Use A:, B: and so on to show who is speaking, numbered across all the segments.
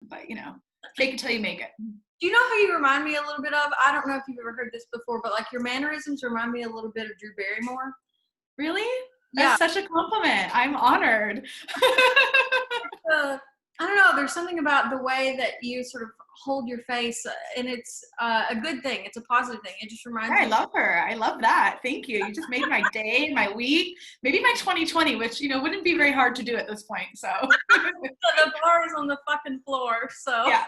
A: but fake it till you make it.
B: Do you know who you remind me a little bit of? I don't know if you've ever heard this before, but like your mannerisms remind me a little bit of Drew Barrymore.
A: Really?
B: Yeah.
A: That's such a compliment. I'm honored.
B: I don't know. There's something about the way that you sort of hold your face, and it's a good thing. It's a positive thing. It just reminds me.
A: I love her. I love that. Thank you. You just made my day, my week, maybe my 2020, which, wouldn't be very hard to do at this point. So
B: the bar is on the fucking floor. So
A: yeah,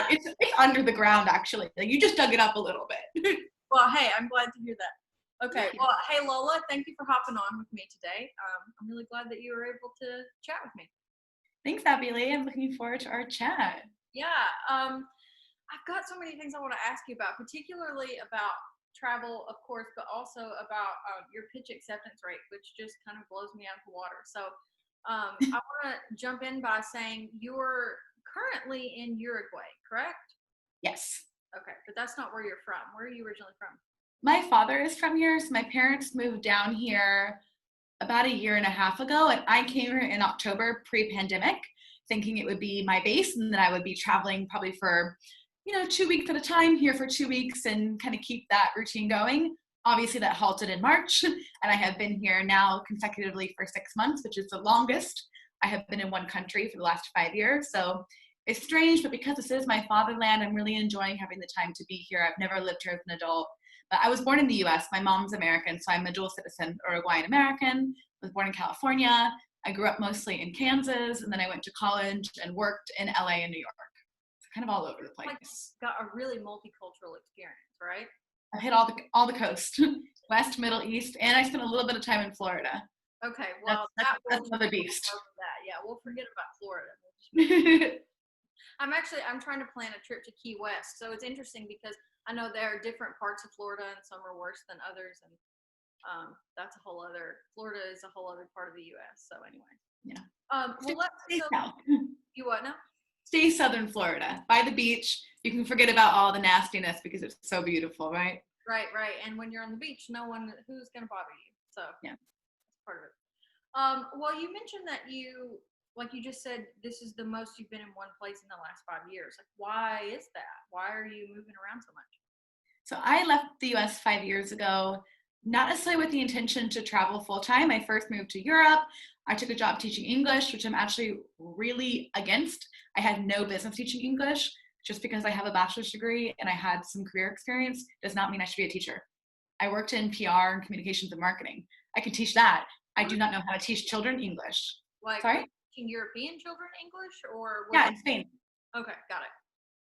A: it's under the ground, actually. Like, you just dug it up a little bit.
B: Well, hey, I'm glad to hear that. Okay. Well, hey, Lola, thank you for hopping on with me today. I'm really glad that you were able to chat with me.
A: Thanks, Abby Lee. I'm looking forward to our chat.
B: Yeah. I've got so many things I want to ask you about, particularly about travel, of course, but also about your pitch acceptance rate, which just kind of blows me out of the water. So I want to jump in by saying you're currently in Uruguay, correct?
A: Yes.
B: Okay, but that's not where you're from. Where are you originally from?
A: My father is from here, so my parents moved down here about a year and a half ago, and I came here in October pre-pandemic, thinking it would be my base, and then I would be traveling probably for 2 weeks at a time, here for 2 weeks, and kind of keep that routine going. Obviously that halted in March, and I have been here now consecutively for 6 months, which is the longest I have been in one country for the last 5 years. So it's strange, but because this is my fatherland, I'm really enjoying having the time to be here. I've never lived here as an adult. But I was born in the US. My mom's American, so I'm a dual citizen, Uruguayan American. I was born in California. I grew up mostly in Kansas, and then I went to college and worked in LA and New York. So kind of all over the place.
B: Like, got a really multicultural experience, right?
A: I've hit all the coast, West, Middle East, and I spent a little bit of time in Florida.
B: Okay, well,
A: that's another beast.
B: Yeah, we'll forget about Florida. I'm trying to plan a trip to Key West, so it's interesting because I know there are different parts of Florida, and some are worse than others, and Florida is a whole other part of the U.S. So anyway.
A: Yeah.
B: Stay south. You what now?
A: Stay southern Florida, by the beach. You can forget about all the nastiness because it's so beautiful, right?
B: Right. And when you're on the beach, no one who's going to bother you. So
A: yeah,
B: that's part of it. Well, you mentioned that you just said, this is the most you've been in one place in the last 5 years. Like, why is that? Why are you moving around so much?
A: So I left the US 5 years ago, not necessarily with the intention to travel full time. I first moved to Europe. I took a job teaching English, which I'm actually really against. I had no business teaching English. Just because I have a bachelor's degree and I had some career experience does not mean I should be a teacher. I worked in PR and communications and marketing. I can teach that. I do not know how to teach children English.
B: Like,
A: sorry?
B: Teaching European children English, or
A: yeah, in Spain.
B: Okay, got it.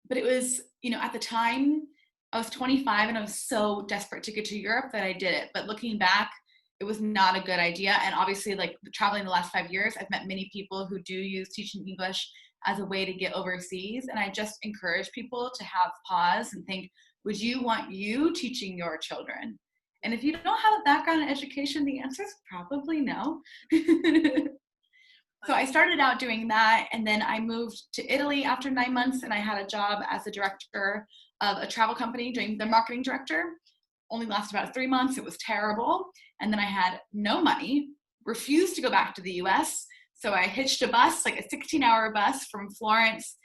A: But it was, at the time, I was 25 and I was so desperate to get to Europe that I did it. But looking back, it was not a good idea. And obviously, like, traveling the last 5 years, I've met many people who do use teaching English as a way to get overseas. And I just encourage people to have pause and think, would you want you teaching your children? And if you don't have a background in education, the answer is probably no. So I started out doing that, and then I moved to Italy after 9 months, and I had a job as a director of a travel company, doing the marketing director. Only lasted about 3 months. It was terrible. And then I had no money, refused to go back to the US. So I hitched a bus, like a 16-hour bus from Florence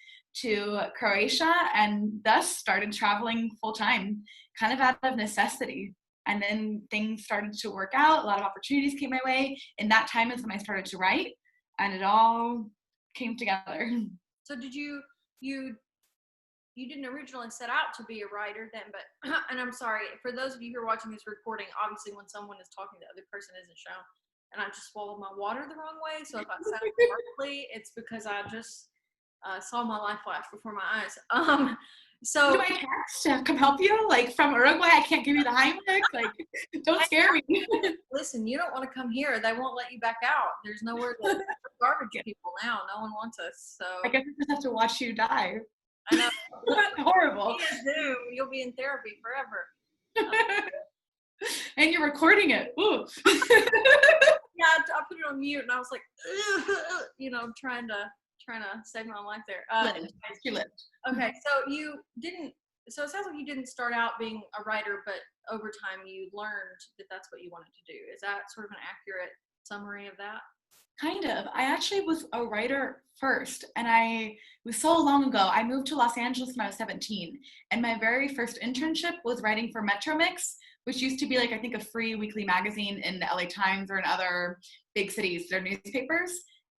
A: to Croatia, and thus started traveling full time, kind of out of necessity. And then things started to work out. A lot of opportunities came my way. And that time is when I started to write, and it all came together.
B: So did you didn't originally set out to be a writer then, but, and I'm sorry, for those of you who are watching this recording, obviously when someone is talking, the other person isn't shown, and I just swallowed my water the wrong way, so if I sound correctly, it's because I just saw my life flash before my eyes. So
A: do I text to come help you? Like, from Uruguay, I can't give you the Heimlich. Like, don't scare me.
B: Listen, you don't want to come here. They won't let you back out. There's nowhere to garbage people now. No one wants us. So
A: I guess I just have to watch you die.
B: I know.
A: Horrible.
B: You'll be in therapy forever.
A: And you're recording it. Ooh.
B: Yeah, I put it on mute, and I was like, trying to save my life there.
A: You lived.
B: Okay, so it sounds like you didn't start out being a writer, but over time you learned that that's what you wanted to do. Is that sort of an accurate summary of that?
A: Kind of. I actually was a writer first, and it was so long ago. I moved to Los Angeles when I was 17, and my very first internship was writing for Metro Mix, which used to be like, I think, a free weekly magazine in the LA Times or in other big cities, their newspapers.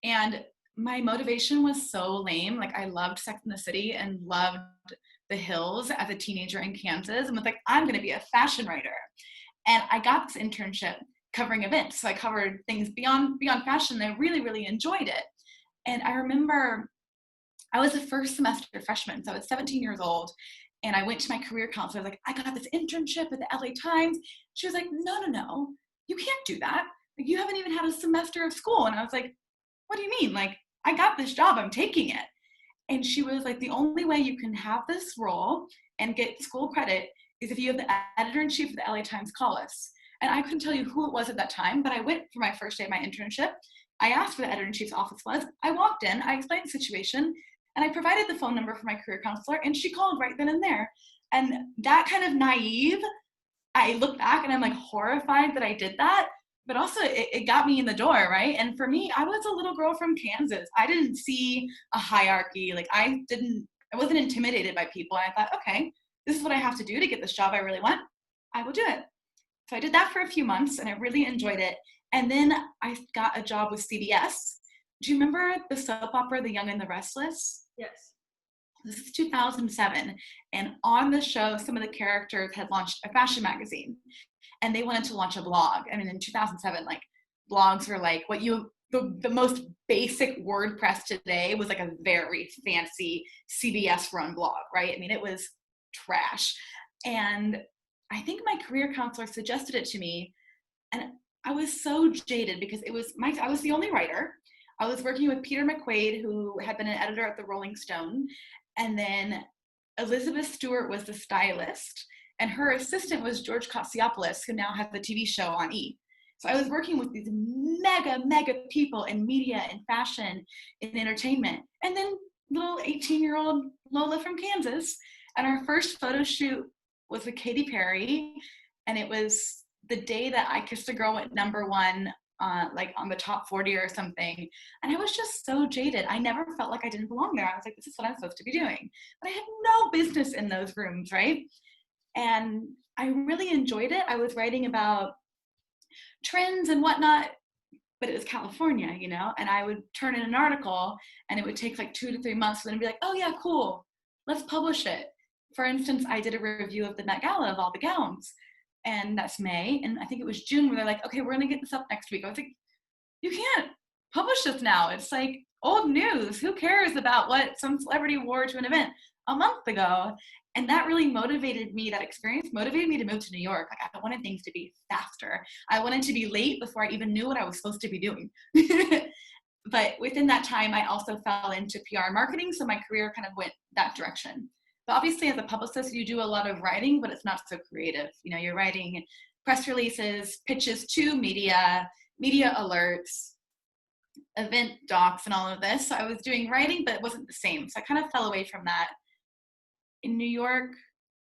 A: And my motivation was so lame. Like, I loved Sex and the City and loved the hills as a teenager in Kansas, and was like, I'm going to be a fashion writer. And I got this internship covering events. So I covered things beyond fashion. And I really, really enjoyed it. And I remember I was a first semester freshman. So I was 17 years old. And I went to my career counselor. I was like, I got this internship at the LA Times. She was like, no, you can't do that. Like, you haven't even had a semester of school. And I was like, what do you mean? Like, I got this job, I'm taking it. And she was like, the only way you can have this role and get school credit is if you have the editor-in-chief of the LA Times call us. And I couldn't tell you who it was at that time, but I went for my first day of my internship. I asked where the editor-in-chief's office was. I walked in, I explained the situation, and I provided the phone number for my career counselor, and she called right then and there. And that kind of naive, I look back and I'm like horrified that I did that, but also it got me in the door, right? And for me, I was a little girl from Kansas. I didn't see a hierarchy. Like, I wasn't intimidated by people. And I thought, okay, this is what I have to do to get this job I really want. I will do it. So I did that for a few months and I really enjoyed it. And then I got a job with CBS. Do you remember the soap opera, The Young and the Restless?
B: Yes.
A: This is 2007. And on the show, some of the characters had launched a fashion magazine and they wanted to launch a blog. I mean, in 2007, like, blogs were like the most basic WordPress today was like a very fancy CBS run blog, right? I mean, it was trash. And I think my career counselor suggested it to me. And I was so jaded because I was the only writer. I was working with Peter McQuaid, who had been an editor at the Rolling Stone. And then Elizabeth Stewart was the stylist. And her assistant was George Kotsiopoulos, who now has the TV show on E! So I was working with these mega people in media and fashion and entertainment. And then little 18-year-old Lola from Kansas. And our first photo shoot was with Katy Perry. And it was the day that I Kissed a Girl went #1, like on the top 40 or something. And I was just so jaded. I never felt like I didn't belong there. I was like, this is what I'm supposed to be doing. But I had no business in those rooms, right? And I really enjoyed it. I was writing about trends and whatnot, but it was California, you know, and I would turn in an article and it would take like 2 to 3 months for them to be like, oh yeah, cool, let's publish it. For instance, I did a review of the Met Gala of all the gowns, and that's May. And I think it was June where they're like, okay, we're gonna get this up next week. I was like, you can't publish this now. It's like old news. Who cares about what some celebrity wore to an event a month ago? And that really motivated me, that experience motivated me to move to New York. Like, I wanted things to be faster. I wanted to be late before I even knew what I was supposed to be doing. But within that time, I also fell into PR and marketing. So my career kind of went that direction. But obviously as a publicist, you do a lot of writing, but it's not so creative. You know, you're writing press releases, pitches to media alerts, event docs, and all of this. So I was doing writing, but it wasn't the same. So I kind of fell away from that. In New York,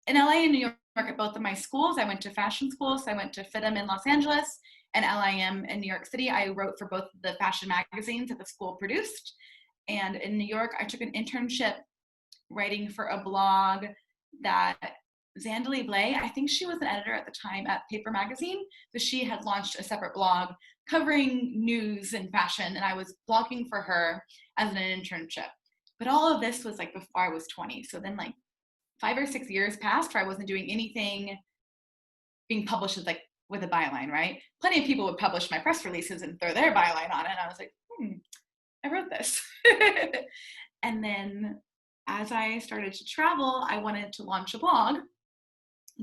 A: in LA and New York at both of my schools, I went to fashion schools. So I went to FITM in Los Angeles and LIM in New York City. I wrote for both the fashion magazines that the school produced. And in New York, I took an internship writing for a blog that Zandalee Blay, I think she was an editor at the time at Paper Magazine, so she had launched a separate blog covering news and fashion, and I was blogging for her as an internship. But all of this was like before I was 20, so then like 5 or 6 years passed where I wasn't doing anything being published as like with a byline, right? Plenty of people would publish my press releases and throw their byline on it, and I was like, I wrote this. And then as I started to travel, I wanted to launch a blog.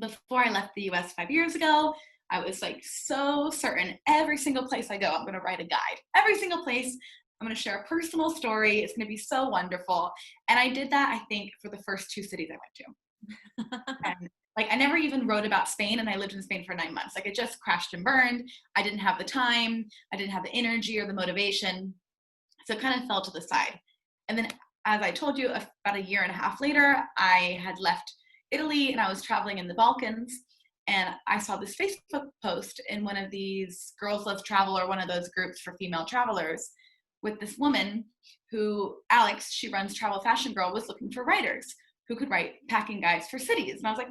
A: Before I left the US 5 years ago, I was like so certain every single place I go, I'm going to write a guide. Every single place, I'm going to share a personal story. It's going to be so wonderful. And I did that, I think, for the first 2 cities I went to. And like, I never even wrote about Spain, and I lived in Spain for 9 months. Like, it just crashed and burned. I didn't have the time. I didn't have the energy or the motivation. So it kind of fell to the side. And then, as I told you, about a year and a half later, I had left Italy and I was traveling in the Balkans. And I saw this Facebook post in one of these Girls Love Travel, or one of those groups for female travelers, with this woman who, Alex, she runs Travel Fashion Girl, was looking for writers who could write packing guides for cities. And I was like,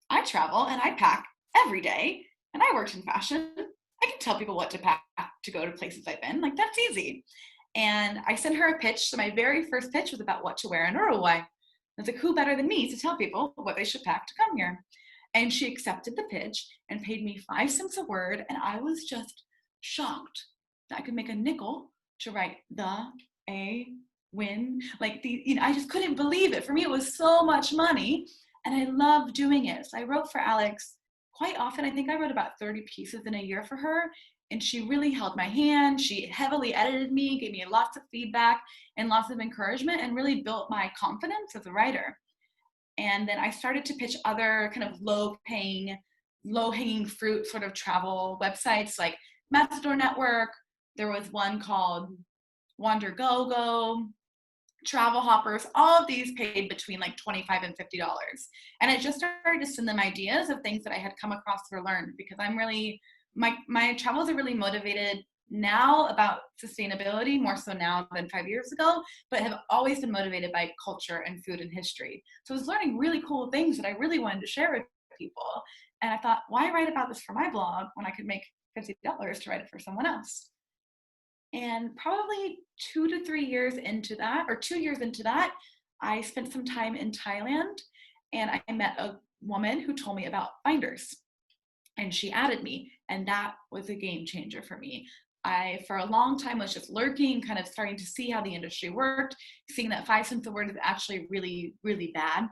A: I travel and I pack every day, and I worked in fashion. I can tell people what to pack to go to places I've been. Like, that's easy. And I sent her a pitch. So my very first pitch was about what to wear in Uruguay. I was like, who better than me to tell people what they should pack to come here? And she accepted the pitch and paid me 5 cents a word. And I was just shocked that I could make a nickel to write win. Like, I just couldn't believe it. For me, it was so much money. And I love doing it. So I wrote for Alex quite often. I think I wrote about 30 pieces in a year for her. And she really held my hand. She heavily edited me, gave me lots of feedback and lots of encouragement, and really built my confidence as a writer. And then I started to pitch other kind of low-hanging fruit sort of travel websites like Matador Network. There was one called Wander Go Go, Travel Hoppers. All of these paid between like $25 and $50. And I just started to send them ideas of things that I had come across or learned, because I'm really, my travels are really motivated now about sustainability, more so now than 5 years ago, but have always been motivated by culture and food and history. So I was learning really cool things that I really wanted to share with people. And I thought, why write about this for my blog when I could make $50 to write it for someone else? And probably 2 to 3 years into that, or 2 years into that, I spent some time in Thailand, and I met a woman who told me about binders. And she added me, and that was a game changer for me. I, for a long time, was just lurking, kind of starting to see how the industry worked, seeing that 5 cents a word is actually really, really bad,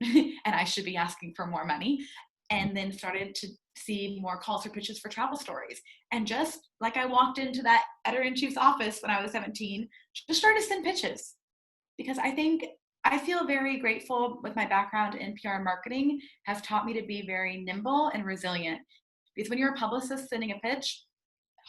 A: and I should be asking for more money. And then started to see more calls for pitches for travel stories. And just like I walked into that editor-in-chief's office when I was 17, just started to send pitches. Because I feel very grateful with my background in PR and marketing has taught me to be very nimble and resilient. Because when you're a publicist sending a pitch,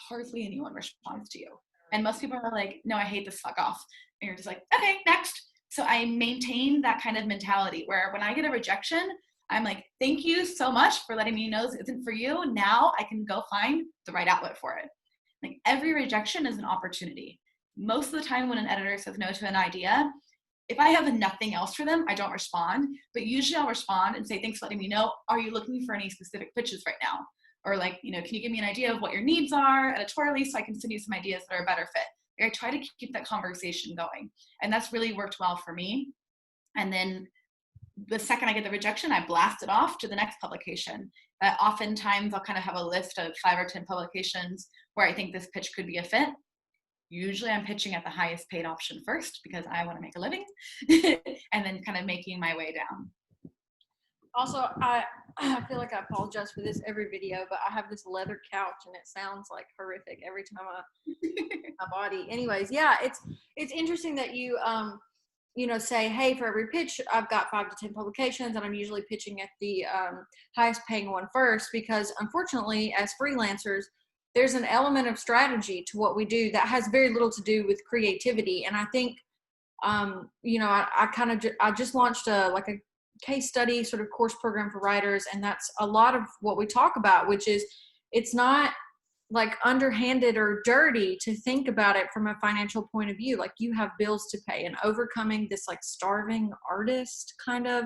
A: hardly anyone responds to you. And most people are like, no, I hate this, fuck off. And you're just like, okay, next. So I maintain that kind of mentality where when I get a rejection, I'm like, thank you so much for letting me know this isn't for you. Now I can go find the right outlet for it. Like, every rejection is an opportunity. Most of the time when an editor says no to an idea, if I have nothing else for them, I don't respond. But usually I'll respond and say, thanks for letting me know. Are you looking for any specific pitches right now? Or like, can you give me an idea of what your needs are editorially so I can send you some ideas that are a better fit? Like, I try to keep that conversation going. And that's really worked well for me. And then the second I get the rejection, I blast it off to the next publication. Oftentimes I'll kind of have a list of 5 or 10 publications where I think this pitch could be a fit. Usually I'm pitching at the highest paid option first because I want to make a living, and then kind of making my way down.
B: Also, I feel like I apologize for this every video, but I have this leather couch and it sounds like horrific every time my body. Anyways, yeah, it's interesting that you say, hey, for every pitch, I've got 5 to 10 publications, and I'm usually pitching at the highest paying one first, because unfortunately, as freelancers, there's an element of strategy to what we do that has very little to do with creativity. And I think, I just launched a case study sort of course program for writers, and that's a lot of what we talk about, which is it's not like underhanded or dirty to think about it from a financial point of view. Like, you have bills to pay, and overcoming this like starving artist kind of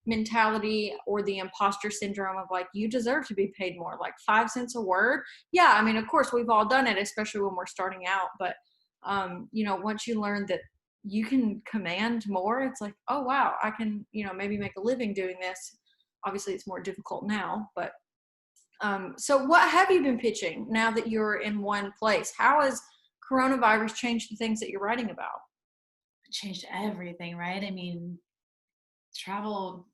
B: mentality, or the imposter syndrome of like, you deserve to be paid more, like 5 cents a word. Yeah, I mean, of course we've all done it, especially when we're starting out, but once you learn that you can command more, it's like, oh wow, I can maybe make a living doing this. Obviously it's more difficult now, but so what have you been pitching now that you're in one place? How has coronavirus changed the things that you're writing about?
A: It changed everything, right? I mean, travel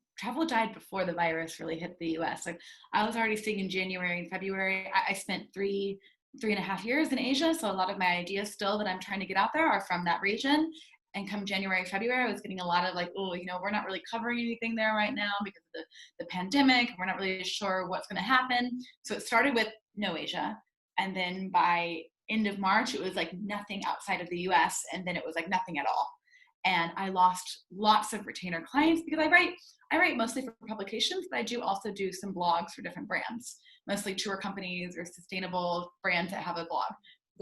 A: died before the virus really hit the US. Like, I was already seeing in January and February, I spent 3.5 years in Asia. So a lot of my ideas still that I'm trying to get out there are from that region. And come January, February, I was getting a lot of like, oh, we're not really covering anything there right now because of the pandemic. We're not really sure what's going to happen. So it started with no Asia. And then by end of March, it was like nothing outside of the US. And then it was like nothing at all. and I lost lots of retainer clients because I write mostly for publications, but I do also do some blogs for different brands, mostly tour companies or sustainable brands that have a blog.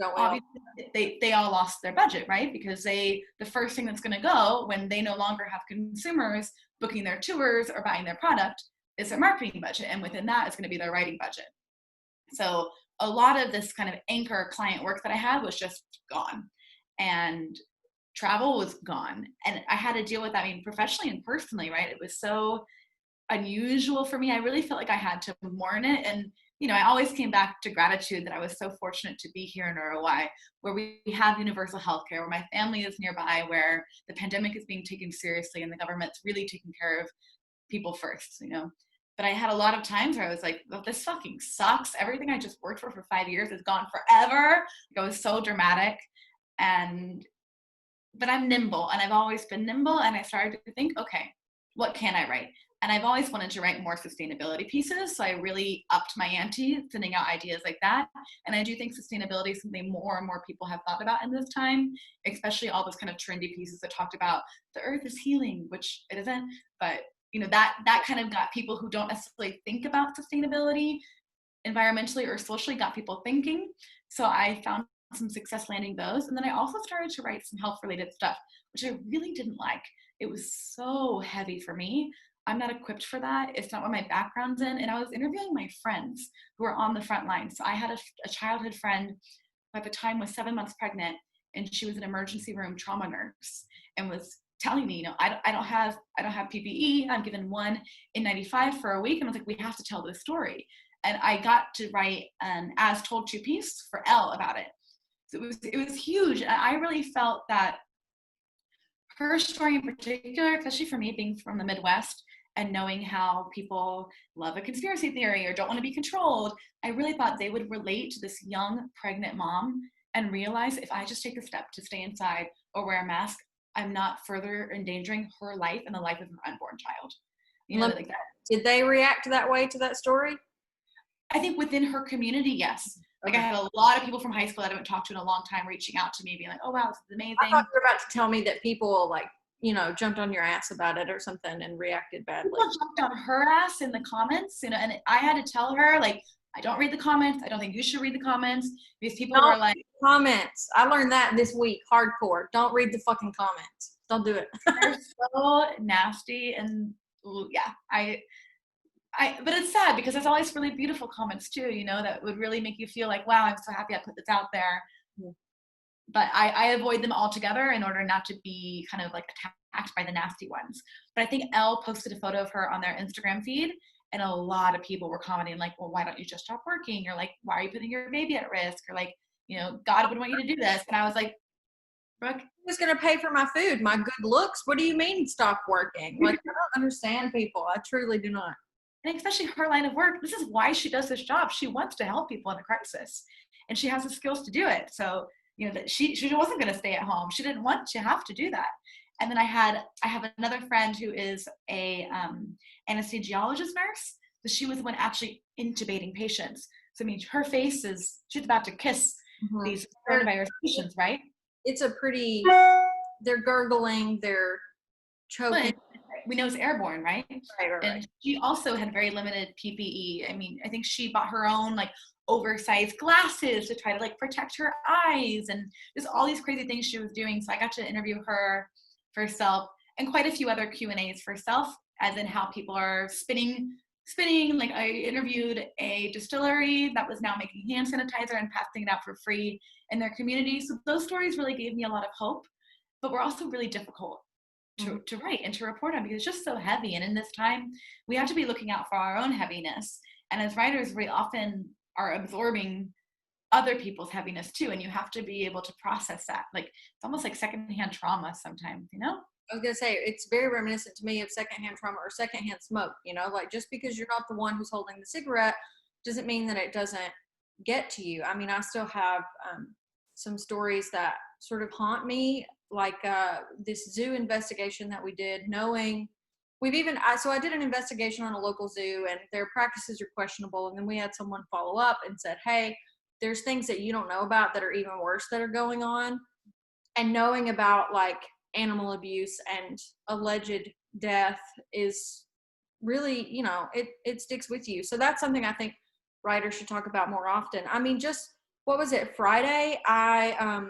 A: Obviously, they all lost their budget, right? Because the first thing that's going to go when they no longer have consumers booking their tours or buying their product is their marketing budget, and within that is going to be their writing budget. So a lot of this kind of anchor client work that I had was just gone, and travel was gone, and I had to deal with that. I mean, professionally and personally, right? It was so unusual for me. I really felt like I had to mourn it. And, you know, I always came back to gratitude that I was so fortunate to be here in ROI, where we have universal healthcare, where my family is nearby, where the pandemic is being taken seriously and the government's really taking care of people first, you know. But I had a lot of times where I was like, well, this fucking sucks. Everything I just worked for 5 years is gone forever. Like, I was so dramatic. But I'm nimble, and I've always been nimble. And I started to think, okay, what can I write? And I've always wanted to write more sustainability pieces. So I really upped my ante, sending out ideas like that. And I do think sustainability is something more and more people have thought about in this time, especially all those kind of trendy pieces that talked about the earth is healing, which it isn't. But, you know, that kind of got people who don't necessarily think about sustainability environmentally or socially, got people thinking. So I found some success landing those. And then I also started to write some health related stuff, which I really didn't like. It was so heavy for me. I'm not equipped for that. It's not what my background's in. And I was interviewing my friends who are on the front line. So I had a childhood friend who at the time was 7 months pregnant, and she was an emergency room trauma nurse and was telling me, you know, I don't have PPE. I'm given one N95 for a week. And I was like, we have to tell this story. And I got to write an as told to piece for Elle about it. So it was huge. And I really felt that her story in particular, especially for me being from the Midwest and knowing how people love a conspiracy theory or don't want to be controlled, I really thought they would relate to this young pregnant mom and realize, if I just take a step to stay inside or wear a mask, I'm not further endangering her life and the life of her unborn child. You know, like that.
B: Did they react that way to that story?
A: I think within her community, yes. Like, I had a lot of people from high school that I haven't talked to in a long time reaching out to me, being like, oh, wow, this is amazing.
B: I thought you were about to tell me that people, like, you know, jumped on your ass about it or something and reacted badly.
A: People jumped on her ass in the comments, you know, and I had to tell her, like, I don't read the comments. I don't think you should read the comments, because people were like,
B: comments. I learned that this week, hardcore. Don't read the fucking comments. Don't do it.
A: They're so nasty. And yeah, but it's sad because there's always really beautiful comments too, you know, that would really make you feel like, wow, I'm so happy I put this out there. Yeah. But I avoid them altogether in order not to be kind of like attacked by the nasty ones. But I think Elle posted a photo of her on their Instagram feed, and a lot of people were commenting like, well, why don't you just stop working? Or like, why are you putting your baby at risk? Or like, you know, God would want you to do this. And I was like, Brooke,
B: who's going to pay for my food? My good looks? What do you mean stop working? Like, I don't understand people. I truly do not.
A: And especially her line of work, this is why she does this job. She wants to help people in a crisis, and she has the skills to do it. So, you know, that she wasn't going to stay at home. She didn't want to have to do that. And then I have another friend who is a anesthesiologist nurse. So she was the one actually intubating patients. So I mean, her face she's about to kiss these coronavirus patients, right?
B: It's they're gurgling, they're choking.
A: We know it's airborne, right?
B: Right.
A: And she also had very limited PPE. I mean, I think she bought her own like oversized glasses to try to like protect her eyes, and just all these crazy things she was doing. So I got to interview her for Self, and quite a few other Q&As for Self, as in how people are spinning. Like, I interviewed a distillery that was now making hand sanitizer and passing it out for free in their community. So those stories really gave me a lot of hope, but were also really difficult to write and to report on, because it's just so heavy. And in this time, we have to be looking out for our own heaviness. And as writers, we often are absorbing other people's heaviness too. And you have to be able to process that. Like, it's almost like secondhand trauma sometimes, you know?
B: I was going to say, it's very reminiscent to me of secondhand trauma or secondhand smoke, you know, like, just because you're not the one who's holding the cigarette doesn't mean that it doesn't get to you. I mean, I still have some stories that sort of haunt me, like this zoo investigation that we did, knowing so I did an investigation on a local zoo, and their practices are questionable. And then we had someone follow up and said, hey, there's things that you don't know about that are even worse that are going on. And knowing about like animal abuse and alleged death is really, it sticks with you. So that's something I think writers should talk about more often. I mean, just, what was it, Friday, I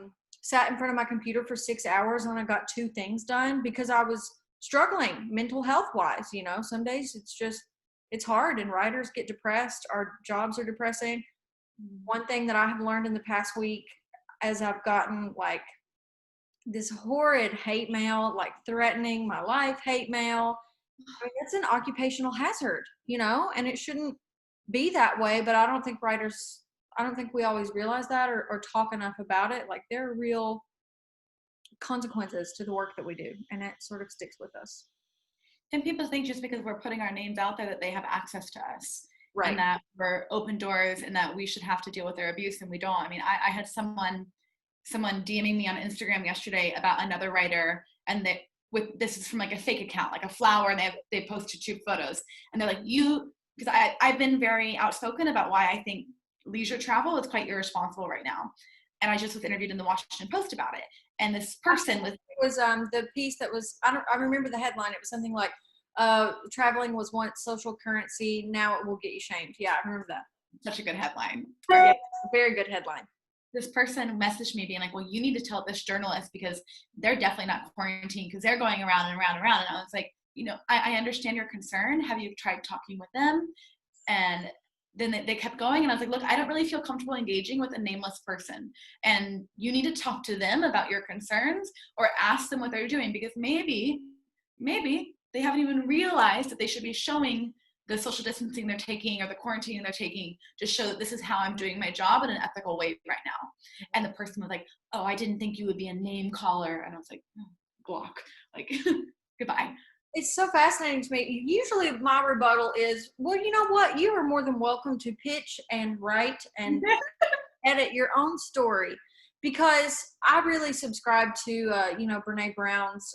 B: sat in front of my computer for 6 hours and I got 2 things done because I was struggling mental health wise. Some days it's hard, and writers get depressed. Our jobs are depressing. One thing that I have learned in the past week, as I've gotten like this horrid hate mail, like threatening my life hate mail, I mean, it's an occupational hazard, and it shouldn't be that way. But I don't think we always realize that or talk enough about it. Like, there are real consequences to the work that we do, and it sort of sticks with us.
A: And people think just because we're putting our names out there that they have access to us.
B: Right.
A: And that we're open doors and that we should have to deal with their abuse, and we don't. I mean, I had someone DMing me on Instagram yesterday about another writer, and this is from like a fake account, like a flower, and they posted 2 photos, and they're like, because I've been very outspoken about why I think leisure travel is quite irresponsible right now. And I just was interviewed in the Washington Post about it. And this person
B: was the piece that was, I remember the headline. It was something like, traveling was once social currency, now it will get you shamed. Yeah, I remember that.
A: Such a good headline.
B: Very, very good headline.
A: This person messaged me being like, well, you need to tell this journalist because they're definitely not quarantined because they're going around and around and around. And I was like, I understand your concern. Have you tried talking with them? And then they kept going, and I was like, look, I don't really feel comfortable engaging with a nameless person, and you need to talk to them about your concerns or ask them what they're doing, because maybe they haven't even realized that they should be showing the social distancing they're taking or the quarantine they're taking to show that this is how I'm doing my job in an ethical way right now. And the person was like, oh, I didn't think you would be a name caller. And I was like, block, like, goodbye.
B: It's so fascinating to me. Usually my rebuttal is, well, you know what? You are more than welcome to pitch and write and edit your own story, because I really subscribe to, Brene Brown's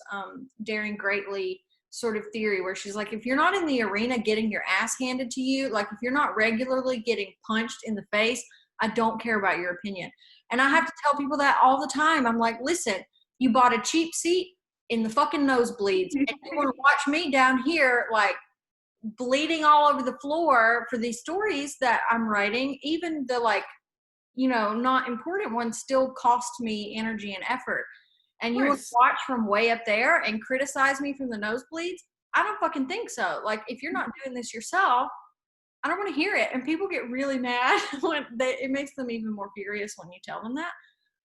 B: Daring Greatly sort of theory, where she's like, if you're not in the arena getting your ass handed to you, like if you're not regularly getting punched in the face, I don't care about your opinion. And I have to tell people that all the time. I'm like, listen, you bought a cheap seat in the fucking nosebleeds, and you want to watch me down here like bleeding all over the floor for these stories that I'm writing. Even the not important ones still cost me energy and effort. And you want to watch from way up there and criticize me from the nosebleeds? I don't fucking think so. Like, if you're not doing this yourself, I don't want to hear it. And people get really mad when it makes them even more furious when you tell them that.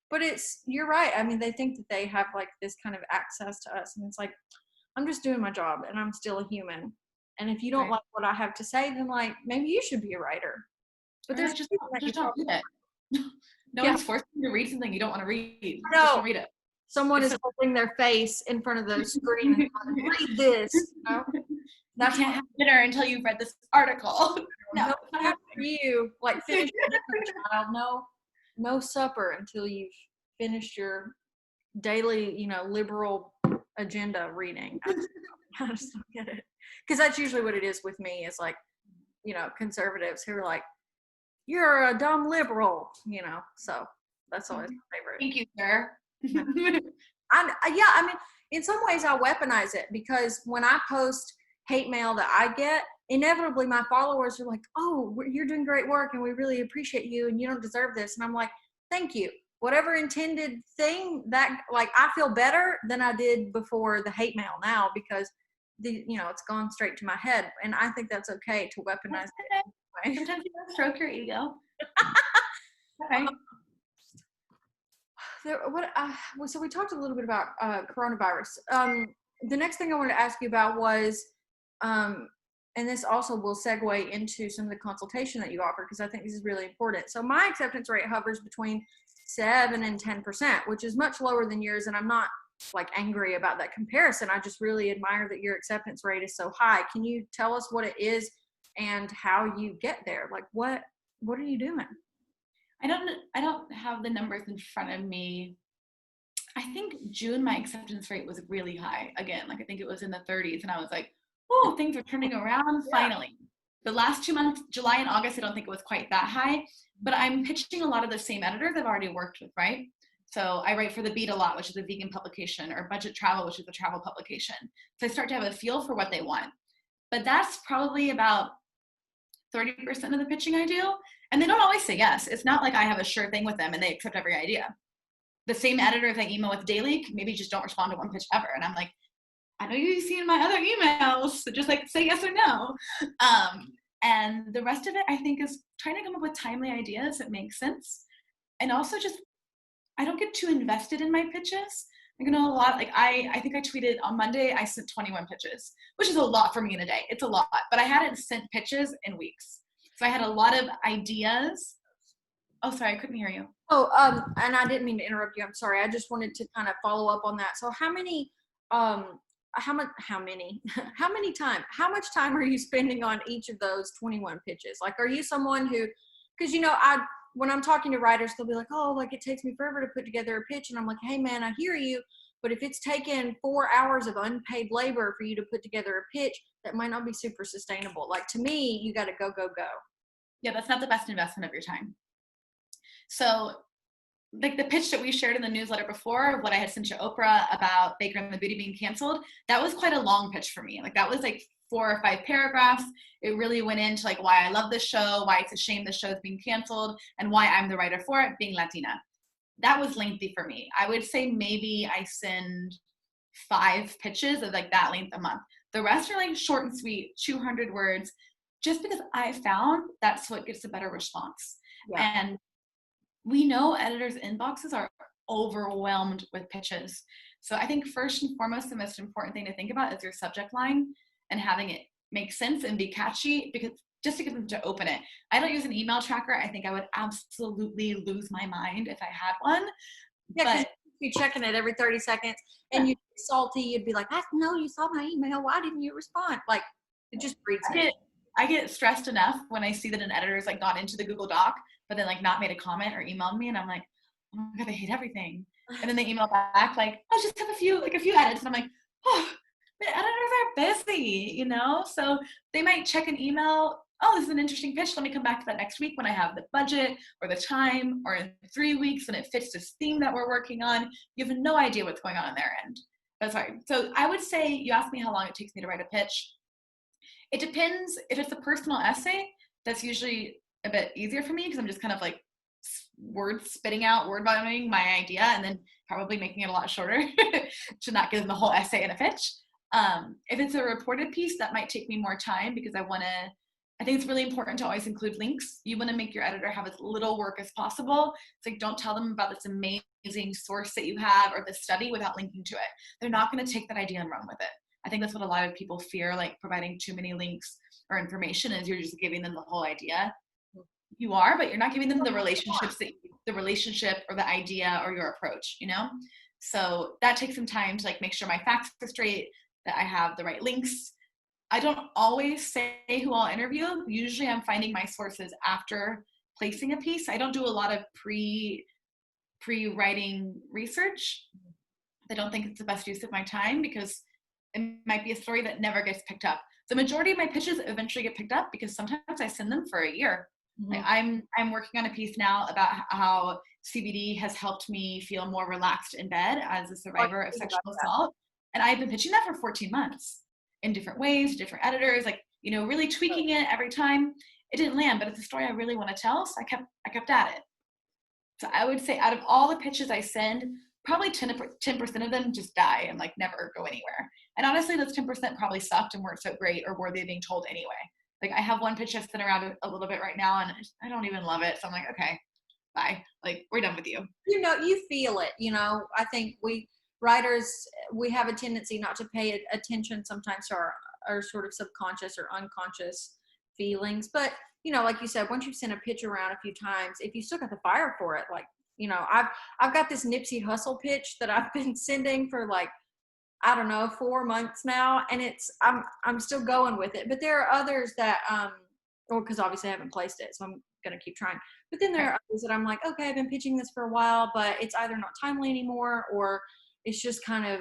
B: But you're right. I mean, they think that they have like this kind of access to us, and it's like, I'm just doing my job and I'm still a human. And if you don't like what I have to say, then like, maybe you should be a writer. But there's
A: just don't read it. No one's forcing you to read something you don't want to read.
B: No.
A: Just don't read it.
B: Someone is holding their face in front of the screen and like, read this.
A: That's you can't have dinner until you've read this article.
B: No, not for you. Like, finish your dinner, child. No supper until you've finished your daily, liberal agenda reading. I just don't get it. Because that's usually what it is with me, is like, conservatives who are like, you're a dumb liberal, so that's always my favorite.
A: Thank you, sir.
B: I mean, in some ways I weaponize it, because when I post hate mail that I get, inevitably my followers are like, oh, you're doing great work and we really appreciate you and you don't deserve this. And I'm like, thank you. Whatever intended thing that, like, I feel better than I did before the hate mail now, because it's gone straight to my head, and I think that's okay to weaponize it. Anyway.
A: Sometimes you gotta stroke your ego. Okay.
B: So we talked a little bit about coronavirus. The next thing I wanted to ask you about was, and this also will segue into some of the consultation that you offer, because I think this is really important. So my acceptance rate hovers between 7 and 10%, which is much lower than yours. And I'm not like angry about that comparison. I just really admire that your acceptance rate is so high. Can you tell us what it is and how you get there? Like, what are you doing?
A: I don't have the numbers in front of me. I think June, my acceptance rate was really high. Again, like I think it was in the 30s, and I was like, oh, things are turning around finally. The last 2 months, July and August, I don't think it was quite that high, but I'm pitching a lot of the same editors I've already worked with, right? So I write for The Beat a lot, which is a vegan publication, or Budget Travel, which is a travel publication. So I start to have a feel for what they want. But that's probably about 30% of the pitching I do. And they don't always say yes. It's not like I have a sure thing with them and they accept every idea. The same editors I email with daily maybe just don't respond to one pitch ever. And I'm like, I know you've seen my other emails, so just like say yes or no. And the rest of it, I think, is trying to come up with timely ideas that make sense. And also just, I don't get too invested in my pitches. A lot, like I think I tweeted on Monday, I sent 21 pitches, which is a lot for me in a day. It's a lot, but I hadn't sent pitches in weeks. So I had a lot of ideas. Oh, sorry, I couldn't hear you.
B: Oh, and I didn't mean to interrupt you. I'm sorry. I just wanted to kind of follow up on that. So how much time are you spending on each of those 21 pitches? Like, are you someone who, because, when I'm talking to writers, they'll be like, oh, like it takes me forever to put together a pitch. And I'm like, hey man, I hear you. But if it's taken 4 hours of unpaid labor for you to put together a pitch, that might not be super sustainable. Like, to me, you got to go.
A: Yeah, that's not the best investment of your time. So like the pitch that we shared in the newsletter before, what I had sent to Oprah about Baker and the Beauty being canceled, that was quite a long pitch for me. Like that was like 4 or 5 paragraphs. It really went into like why I love this show, why it's a shame the show's being canceled, and why I'm the writer for it, being Latina. That was lengthy for me. I would say maybe I send 5 pitches of like that length a month. The rest are like short and sweet, 200 words, just because I found that's what gets a better response.
B: Yeah.
A: And we know editors' inboxes are overwhelmed with pitches. So I think first and foremost, the most important thing to think about is your subject line and having it make sense and be catchy, because just to get them to open it. I don't use an email tracker. I think I would absolutely lose my mind if I had one.
B: Yeah, because
A: but
B: you'd be checking it every 30 seconds and you'd be salty. You'd be like, I know you saw my email. Why didn't you respond? Like, it just breeds me.
A: I get stressed enough when I see that an editor's like got into the Google Doc, but then like not made a comment or emailed me, and I'm like, oh my God, I hate everything. And then they email back like, I just have a few edits, and I'm like, oh, the editors are busy, So they might check an email. Oh, this is an interesting pitch. Let me come back to that next week when I have the budget or the time, or in 3 weeks when it fits this theme that we're working on. You have no idea what's going on their end. That's hard. So I would say, you asked me how long it takes me to write a pitch. It depends. If it's a personal essay, that's usually a bit easier for me because I'm just kind of like word vomiting my idea and then probably making it a lot shorter to not give them the whole essay in a pitch. If it's a reported piece, that might take me more time because I think it's really important to always include links. You want to make your editor have as little work as possible. It's like, don't tell them about this amazing source that you have or this study without linking to it. They're not going to take that idea and run with it. I think that's what a lot of people fear, like providing too many links or information, is you're just giving them the whole idea. You are, but you're not giving them the relationship or the idea or your approach, So that takes some time to like make sure my facts are straight, that I have the right links. I don't always say who I'll interview. Usually I'm finding my sources after placing a piece. I don't do a lot of pre-writing research. I don't think it's the best use of my time because it might be a story that never gets picked up. The majority of my pitches eventually get picked up because sometimes I send them for a year. Mm-hmm. Like I'm working on a piece now about how CBD has helped me feel more relaxed in bed as a survivor of sexual assault. And I've been pitching that for 14 months in different ways, different editors, like, really tweaking it every time. It didn't land, but it's a story I really want to tell. So I kept at it. So I would say out of all the pitches I send, probably 10% of them just die and like never go anywhere. And honestly, those 10% probably sucked and weren't so great or worthy of being told anyway. Like I have one pitch I've sent around a little bit right now and I don't even love it. So I'm like, okay, bye. Like we're done with you.
B: You feel it, I think we writers, we have a tendency not to pay attention sometimes to our sort of subconscious or unconscious feelings. But, like you said, once you've sent a pitch around a few times, if you still got the fire for it, like, I've got this Nipsey Hussle pitch that I've been sending for like, I don't know, 4 months now. And I'm still going with it, but there are others that, cause obviously I haven't placed it. So I'm going to keep trying, but then there are others that I'm like, okay, I've been pitching this for a while, but it's either not timely anymore, or it's just kind of,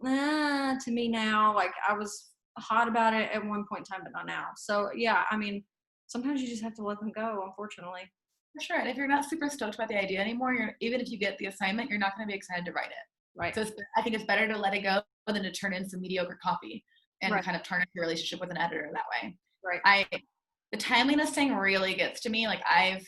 B: to me now, like I was hot about it at one point in time, but not now. So yeah, I mean, sometimes you just have to let them go, unfortunately.
A: For sure. And if you're not super stoked about the idea anymore, even if you get the assignment, you're not going to be excited to write it.
B: Right.
A: So I think it's better to let it go than to turn in some mediocre copy and
B: Right.
A: kind of tarnish your relationship with an editor that way.
B: Right.
A: The timeliness thing really gets to me. Like I've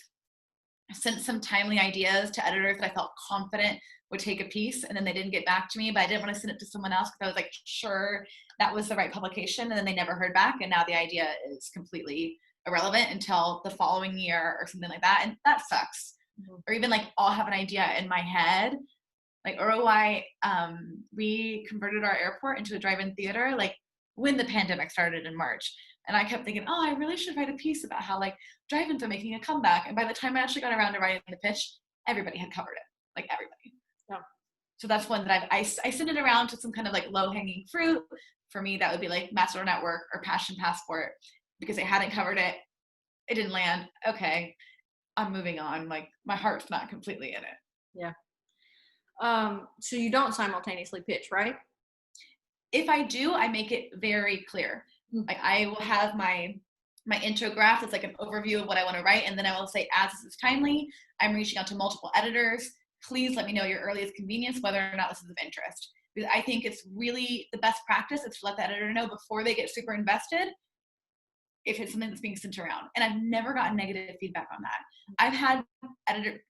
A: sent some timely ideas to editors that I felt confident would take a piece, and then they didn't get back to me, but I didn't want to send it to someone else because I was like sure that was the right publication, and then they never heard back, and now the idea is completely irrelevant until the following year or something like that, and that sucks. Mm-hmm. Or even like I'll have an idea in my head, like ROI, we converted our airport into a drive-in theater like when the pandemic started in March. And I kept thinking, oh, I really should write a piece about how like drive-ins are making a comeback. And by the time I actually got around to writing the pitch, everybody had covered it, like everybody.
B: Yeah.
A: So that's one that I sent it around to some kind of like low-hanging fruit. For me, that would be like Master Network or Passion Passport, because they hadn't covered it. It didn't land. Okay, I'm moving on. Like my heart's not completely in it.
B: Yeah. So you don't simultaneously pitch, right?
A: If I do, I make it very clear. Like I will have my intro graph that's like an overview of what I want to write, and then I will say, as this is timely, I'm reaching out to multiple editors. Please let me know your earliest convenience whether or not this is of interest. Because I think it's really the best practice is to let the editor know before they get super invested if it's something that's being sent around. And I've never gotten negative feedback on that. I've had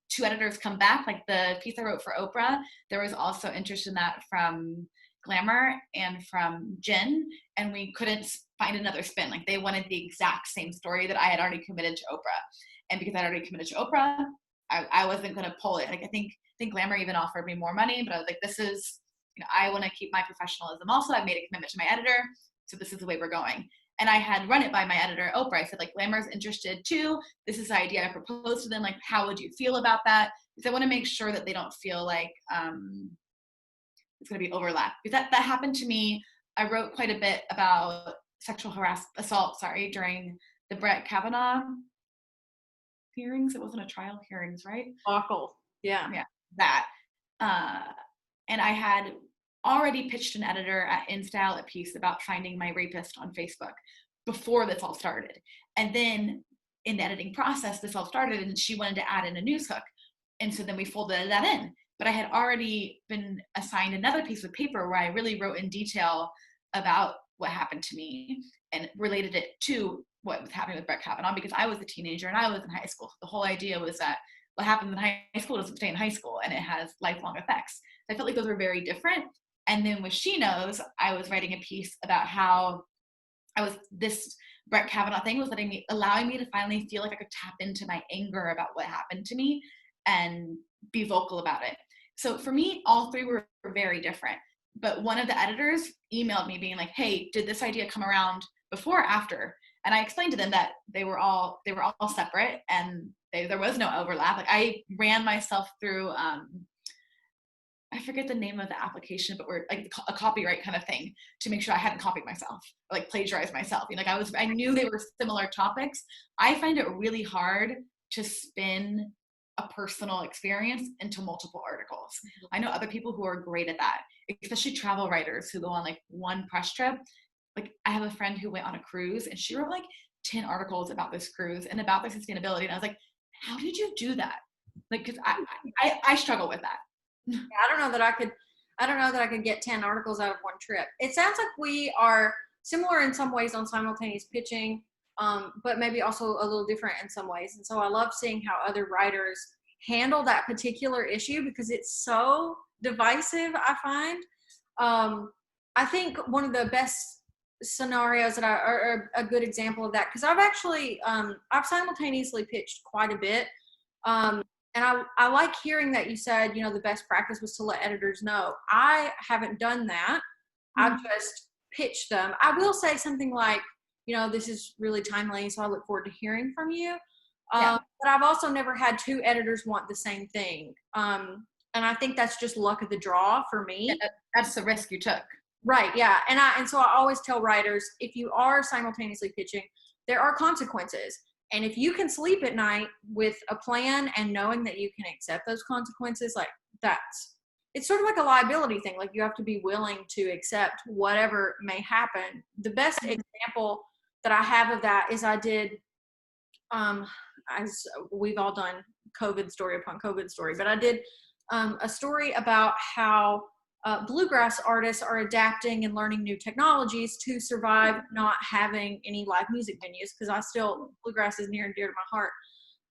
A: two editors come back, like the piece I wrote for Oprah. There was also interest in that from Glamour and from Jen, and we couldn't find another spin. Like they wanted the exact same story that I had already committed to Oprah. And because I'd already committed to Oprah, I wasn't going to pull it. Like I think Glamour even offered me more money, but I was like, this is, I want to keep my professionalism also. I've made a commitment to my editor, so this is the way we're going. And I had run it by my editor, Oprah. I said, like, Glamour's interested too. This is the idea I proposed to them. Like, how would you feel about that? Because I want to make sure that they don't feel like it's going to be overlap. Because that happened to me. I wrote quite a bit about sexual assault, during the Brett Kavanaugh hearings. It wasn't a trial, hearings, right?
B: Awful. Yeah.
A: Yeah, that. And I had already pitched an editor at InStyle a piece about finding my rapist on Facebook before this all started. And then in the editing process, this all started and she wanted to add in a news hook. And so then we folded that in. But I had already been assigned another piece of paper where I really wrote in detail about what happened to me and related it to what was happening with Brett Kavanaugh, because I was a teenager and I was in high school. So the whole idea was that what happens in high school doesn't stay in high school and it has lifelong effects. So I felt like those were very different. And then with She Knows, I was writing a piece about how this Brett Kavanaugh thing was allowing me to finally feel like I could tap into my anger about what happened to me and be vocal about it. So for me, all three were very different. But one of the editors emailed me being like, hey, did this idea come around before or after? And I explained to them that they were all separate and there was no overlap. Like I ran myself through I forget the name of the application, but we're like a copyright kind of thing to make sure I hadn't copied myself or like plagiarized myself. I knew they were similar topics. I find it really hard to spin a personal experience into multiple articles. I know other people who are great at that, especially travel writers who go on like one press trip. Like I have a friend who went on a cruise and she wrote like 10 articles about this cruise and about their sustainability. And I was like, how did you do that? Like, cause I struggle with that.
B: I don't know that I could get 10 articles out of one trip. It sounds like we are similar in some ways on simultaneous pitching, but maybe also a little different in some ways. And so I love seeing how other writers handle that particular issue because it's so divisive, I find. I think one of the best scenarios that are a good example of that, because I've actually, I've simultaneously pitched quite a bit. And I like hearing that you said, the best practice was to let editors know. I haven't done that. I've just pitched them. I will say something like, this is really timely, so I look forward to hearing from you. But I've also never had two editors want the same thing. And I think that's just luck of the draw for me.
A: Yeah, that's the risk you took.
B: Right, yeah. And so I always tell writers, if you are simultaneously pitching, there are consequences. And if you can sleep at night with a plan and knowing that you can accept those consequences, like it's sort of like a liability thing. Like you have to be willing to accept whatever may happen. The best example that I have of that is I did as we've all done COVID story upon COVID story, but I did a story about how bluegrass artists are adapting and learning new technologies to survive not having any live music venues, because bluegrass is near and dear to my heart.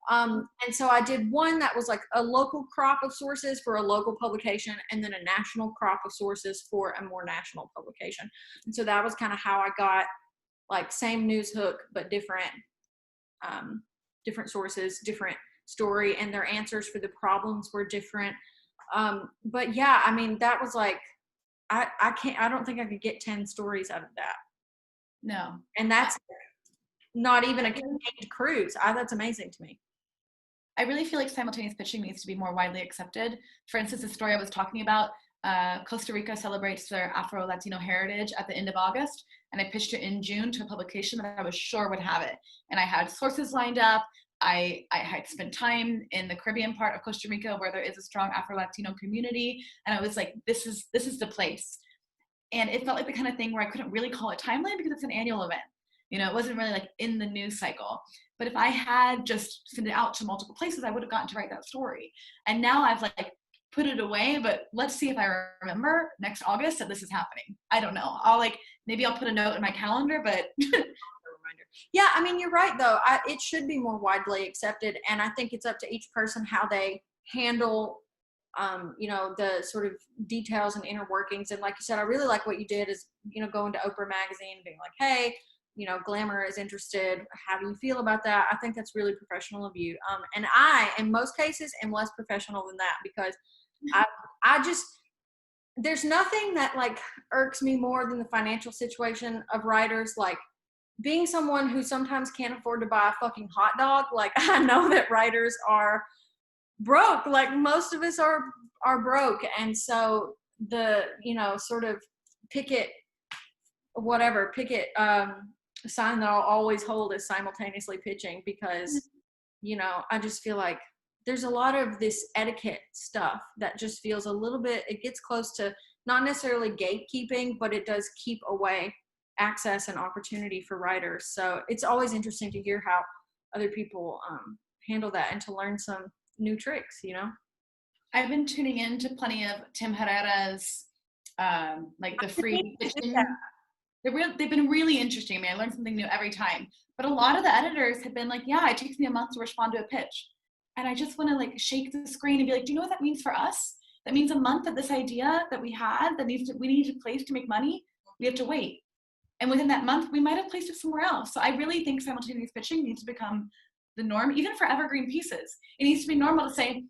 B: And so I did one that was like a local crop of sources for a local publication, and then a national crop of sources for a more national publication. And so that was kind of how I got like same news hook, but different sources, different story, and their answers for the problems were different. But yeah, I mean, that was like, I don't think I could get 10 stories out of that.
A: No.
B: And that's not even a contained cruise. That's amazing to me.
A: I really feel like simultaneous pitching needs to be more widely accepted. For instance, the story I was talking about, Costa Rica celebrates their Afro-Latino heritage at the end of August, and I pitched it in June to a publication that I was sure would have it. And I had sources lined up. I had spent time in the Caribbean part of Costa Rica where there is a strong Afro-Latino community, and I was like, this is the place. And it felt like the kind of thing where I couldn't really call it timely because it's an annual event. You know, it wasn't really like in the news cycle. But if I had just sent it out to multiple places, I would have gotten to write that story. And now I've like put it away, but let's see if I remember next August that this is happening. I don't know. Maybe I'll put a note in my calendar, but
B: yeah, I mean, you're right though. It should be more widely accepted, and I think it's up to each person how they handle the sort of details and inner workings. And like you said, I really like what you did is, going to Oprah magazine and being like, hey, Glamour is interested. How do you feel about that? I think that's really professional of you. And I, in most cases, am less professional than that, because I just, there's nothing that like irks me more than the financial situation of writers. Like, being someone who sometimes can't afford to buy a fucking hot dog, like, I know that writers are broke. Like, most of us are broke. And so the, sort of picket sign that I'll always hold is simultaneously pitching, because, I just feel like there's a lot of this etiquette stuff that just feels a little bit, it gets close to not necessarily gatekeeping, but it does keep away access and opportunity for writers. So it's always interesting to hear how other people handle that, and to learn some new tricks,
A: I've been tuning into plenty of Tim Herrera's like the free Bitchin. They've been really interesting. I mean, I learn something new every time. But a lot of the editors have been like, yeah, it takes me a month to respond to a pitch. And I just want to like shake the screen and be like, do you know what that means for us? That means a month that this idea that we had that we need a place to make money, we have to wait. And within that month, we might have placed it somewhere else. So I really think simultaneous pitching needs to become the norm, even for evergreen pieces. It needs to be normal to say,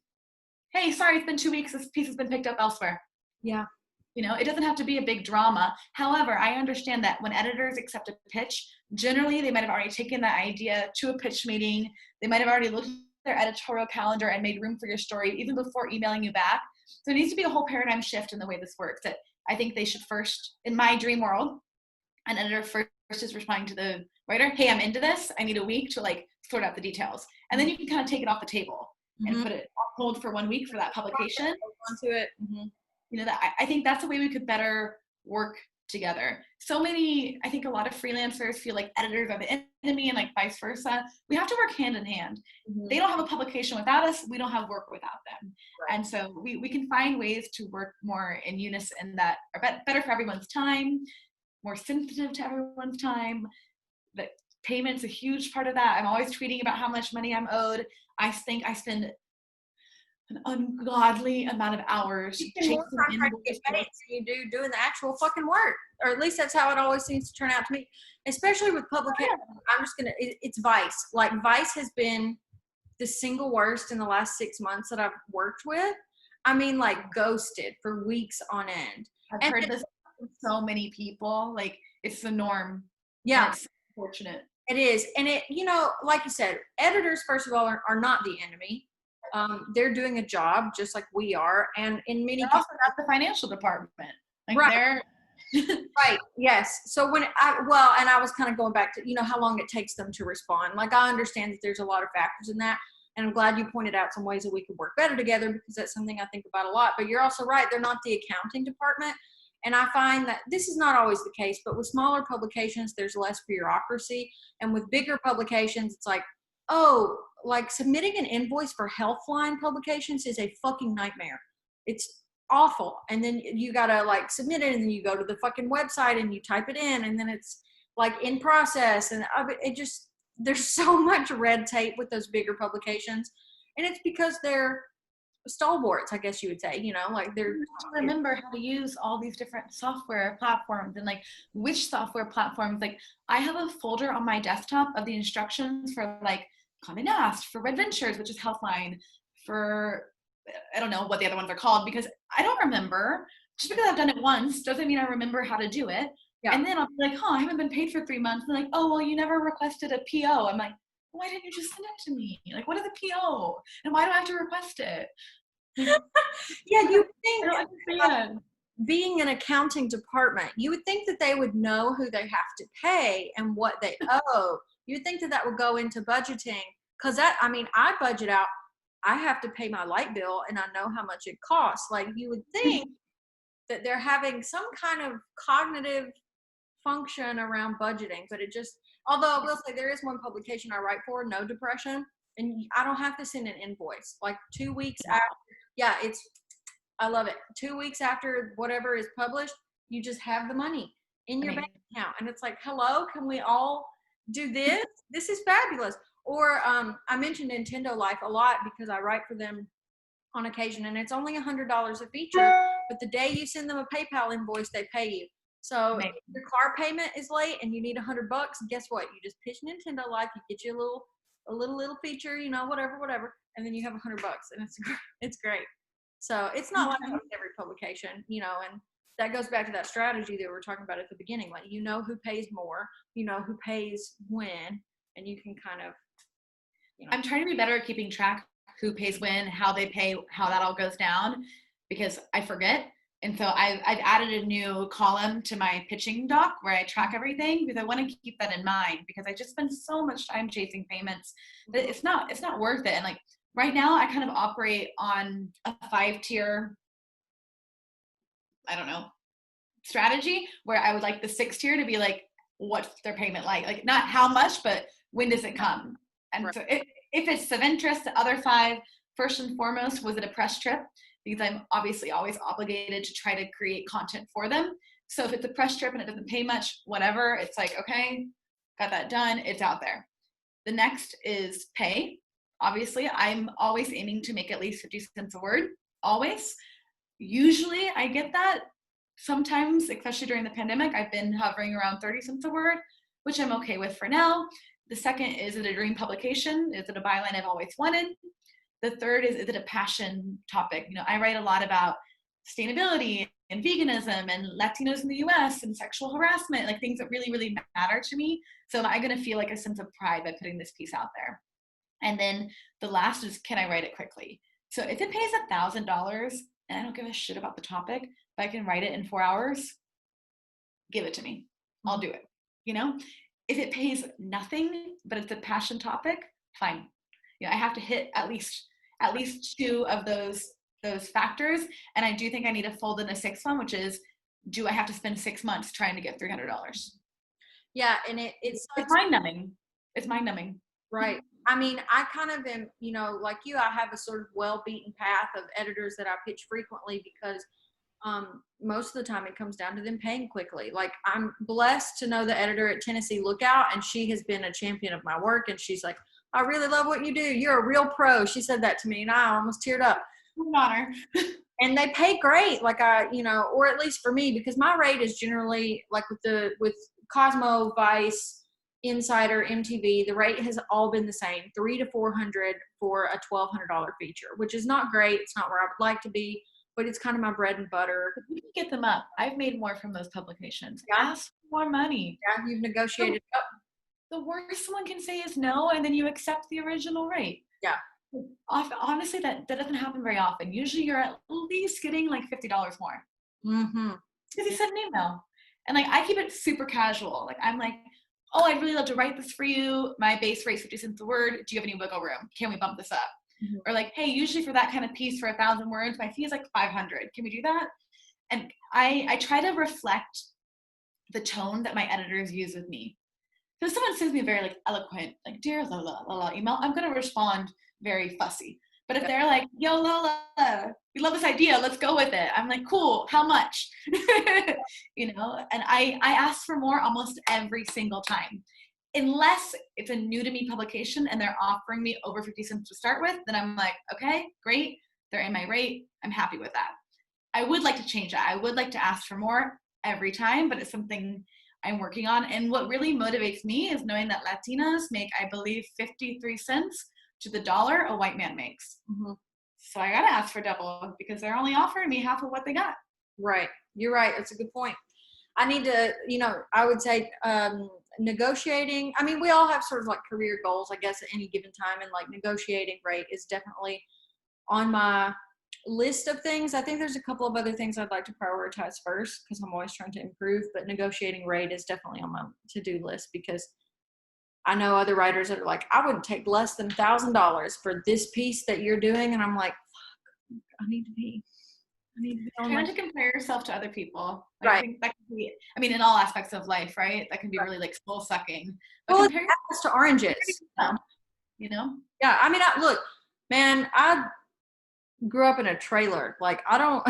A: hey, sorry, it's been 2 weeks. This piece has been picked up elsewhere.
B: Yeah.
A: It doesn't have to be a big drama. However, I understand that when editors accept a pitch, generally they might have already taken that idea to a pitch meeting. They might have already looked at their editorial calendar and made room for your story even before emailing you back. So it needs to be a whole paradigm shift in the way this works. That I think they should first, in my dream world, an editor first is responding to the writer, hey, I'm into this. I need a week to like sort out the details. And then you can kind of take it off the table and put it on hold for 1 week for that publication.
B: Onto it. Mm-hmm.
A: I think that's the way we could better work together. I think a lot of freelancers feel like editors are the enemy, and like vice versa. We have to work hand in hand. Mm-hmm. They don't have a publication without us. We don't have work without them. Right. And so we can find ways to work more in unison that are better for everyone's time, more sensitive to everyone's time. That payment's a huge part of that. I'm always tweeting about how much money I'm owed. I think I spend an ungodly amount of hours chasing
B: you do doing the actual fucking work, or at least that's how it always seems to turn out to me, especially with publication. I'm just gonna, it's Vice. Like, Vice has been the single worst in the last 6 months that I've worked with. I mean, like, ghosted for weeks on end.
A: I've heard this from so many people. Like, it's the norm.
B: Yeah,
A: it's unfortunate.
B: It is. And it, like you said, editors, first of all, are not the enemy. They're doing a job just like we are, and in many cases,
A: also not the financial department. Like,
B: right. Right. Yes. So and I was kind of going back to how long it takes them to respond. Like, I understand that there's a lot of factors in that, and I'm glad you pointed out some ways that we could work better together, because that's something I think about a lot. But you're also right; they're not the accounting department. And I find that this is not always the case, but with smaller publications, there's less bureaucracy. And with bigger publications, it's like, oh,
C: like submitting an invoice for Healthline publications is a fucking nightmare. It's awful. And then you gotta like submit it, and then you go to the fucking website and you type it in, and then it's like in process, and it just, there's so much red tape with those bigger publications, and it's because they're stalwarts, I guess you would say, you know, like they're
A: remember how to use all these different software platforms and like which software platforms. Like I have a folder on my desktop of the instructions for like Condé Nast, for Red Ventures, which is Healthline, for I don't know what the other ones are called because I don't remember. Just because I've done it once doesn't mean I remember how to do it.
C: Yeah.
A: And then I'll be like, I haven't been paid for 3 months. And like, oh, well, you never requested a PO. I'm like, why didn't you just send it to me? Like, what is a PO? And why do I have to request it?
C: Yeah, you think
A: I don't understand.
C: Being an accounting department, you would think that they would know who they have to pay and what they owe. You'd think that that would go into budgeting, because that, I mean, I budget out, I have to pay my light bill and I know how much it costs. Like you would think that they're having some kind of cognitive function around budgeting, but it just, although I will say there is one publication I write for, No Depression, and I don't have to send an invoice. Like 2 weeks after, yeah, I love it. 2 weeks after whatever is published, you just have the money in your bank account. And it's like, hello, can we all do this? This is fabulous. Or I mentioned Nintendo Life a lot because I write for them on occasion, and it's only $100 a feature, but the day you send them a PayPal invoice, they pay you. So if your car payment is late and you need $100, guess what? You just pitch Nintendo Life, you get you a little feature, you know, whatever, and then you have $100, and it's great. So it's not like that with every publication, you know, and that goes back to that strategy that we were talking about at the beginning. Like, you know who pays more, you know who pays when, and you can kind of, you know.
A: I'm trying to be better at keeping track who pays when, how they pay, how that all goes down, because I forget. And so I've added a new column to my pitching doc where I track everything, because I want to keep that in mind, because I just spend so much time chasing payments that it's not worth it. And like right now I kind of operate on a 5-tier, I don't know, strategy, where I would like the 6th tier to be like, what's their payment like not how much, but when does it come? And right. So if it's of interest, the other 5, first and foremost, was it a press trip? Because I'm obviously always obligated to try to create content for them. So if it's a press trip and it doesn't pay much, whatever, it's like, okay, got that done, it's out there. The next is pay. Obviously, I'm always aiming to make at least 50 cents a word, always. Usually I get that. Sometimes, especially during the pandemic, I've been hovering around 30 cents a word, which I'm okay with for now. The second, is it a dream publication? Is it a byline I've always wanted? The third is it a passion topic? You know, I write a lot about sustainability and veganism and Latinos in the US and sexual harassment, like things that really, really matter to me. So am I going to feel like a sense of pride by putting this piece out there? And then the last is, can I write it quickly? So if it pays $1,000 and I don't give a shit about the topic, but I can write it in 4 hours, give it to me. I'll do it. You know, if it pays nothing, but it's a passion topic, fine. You know, I have to hit at least 2 of those factors. And I do think I need to fold in a 6th one, which is, do I have to spend 6 months trying to get $300?
C: Yeah. And it's
A: mind numbing. It's mind numbing.
C: Right. I mean, I kind of am, you know, like you, I have a sort of well-beaten path of editors that I pitch frequently, because most of the time it comes down to them paying quickly. Like, I'm blessed to know the editor at Tennessee Lookout, and she has been a champion of my work. And she's like, I really love what you do. You're a real pro. She said that to me, and I almost teared up.
A: An honor.
C: And they pay great. Like, you know, or at least for me, because my rate is generally like with Cosmo, Vice, Insider, MTV, the rate has all been the same, $300 to $400 for a $1,200 feature, which is not great. It's not where I would like to be, but it's kind of my bread and butter.
A: You can get them up. I've made more from those publications. Yeah. Ask for more money.
C: Yeah, you've negotiated up.
A: The worst someone can say is no, and then you accept the original rate.
C: Yeah.
A: Honestly, that doesn't happen very often. Usually you're at least getting like $50 more.
C: Mm-hmm.
A: Because you sent an email. And like, I keep it super casual. Like, I'm like, oh, I'd really love to write this for you. My base rate is 50 cents a word. Do you have any wiggle room? Can we bump this up? Mm-hmm. Or like, hey, usually for that kind of piece for 1,000 words, my fee is like 500. Can we do that? And I try to reflect the tone that my editors use with me. So if someone sends me a very like eloquent, like dear Lola email, I'm gonna respond very fussy. But if they're like, yo Lola, we love this idea, let's go with it. I'm like, cool, how much? You know, and I ask for more almost every single time. Unless it's a new to me publication and they're offering me over 50 cents to start with, then I'm like, okay, great. They're in my rate. I'm happy with that. I would like to change that. I would like to ask for more every time, but it's something I'm working on. And what really motivates me is knowing that Latinas make, I believe, 53 cents to the dollar a white man makes.
C: Mm-hmm.
A: So I got to ask for double because they're only offering me half of what they got.
C: Right. You're right. That's a good point. I need to, I would say negotiating. I mean, we all have sort of like career goals, I guess, at any given time. And like negotiating rate is definitely on my list of things. I think there's a couple of other things I'd like to prioritize first because I'm always trying to improve. But negotiating rate is definitely on my to-do list because I know other writers that are like, I wouldn't take less than $1,000 for this piece that you're doing. And I'm like, fuck, I need to be
A: Trying to compare yourself to other people.
C: Right.
A: I think that can be, I mean, in all aspects of life, right? That can be really like soul sucking.
C: Well, it's apples to oranges.
A: You know?
C: Yeah. I mean, look, man, I grew up in a trailer. Like, I'm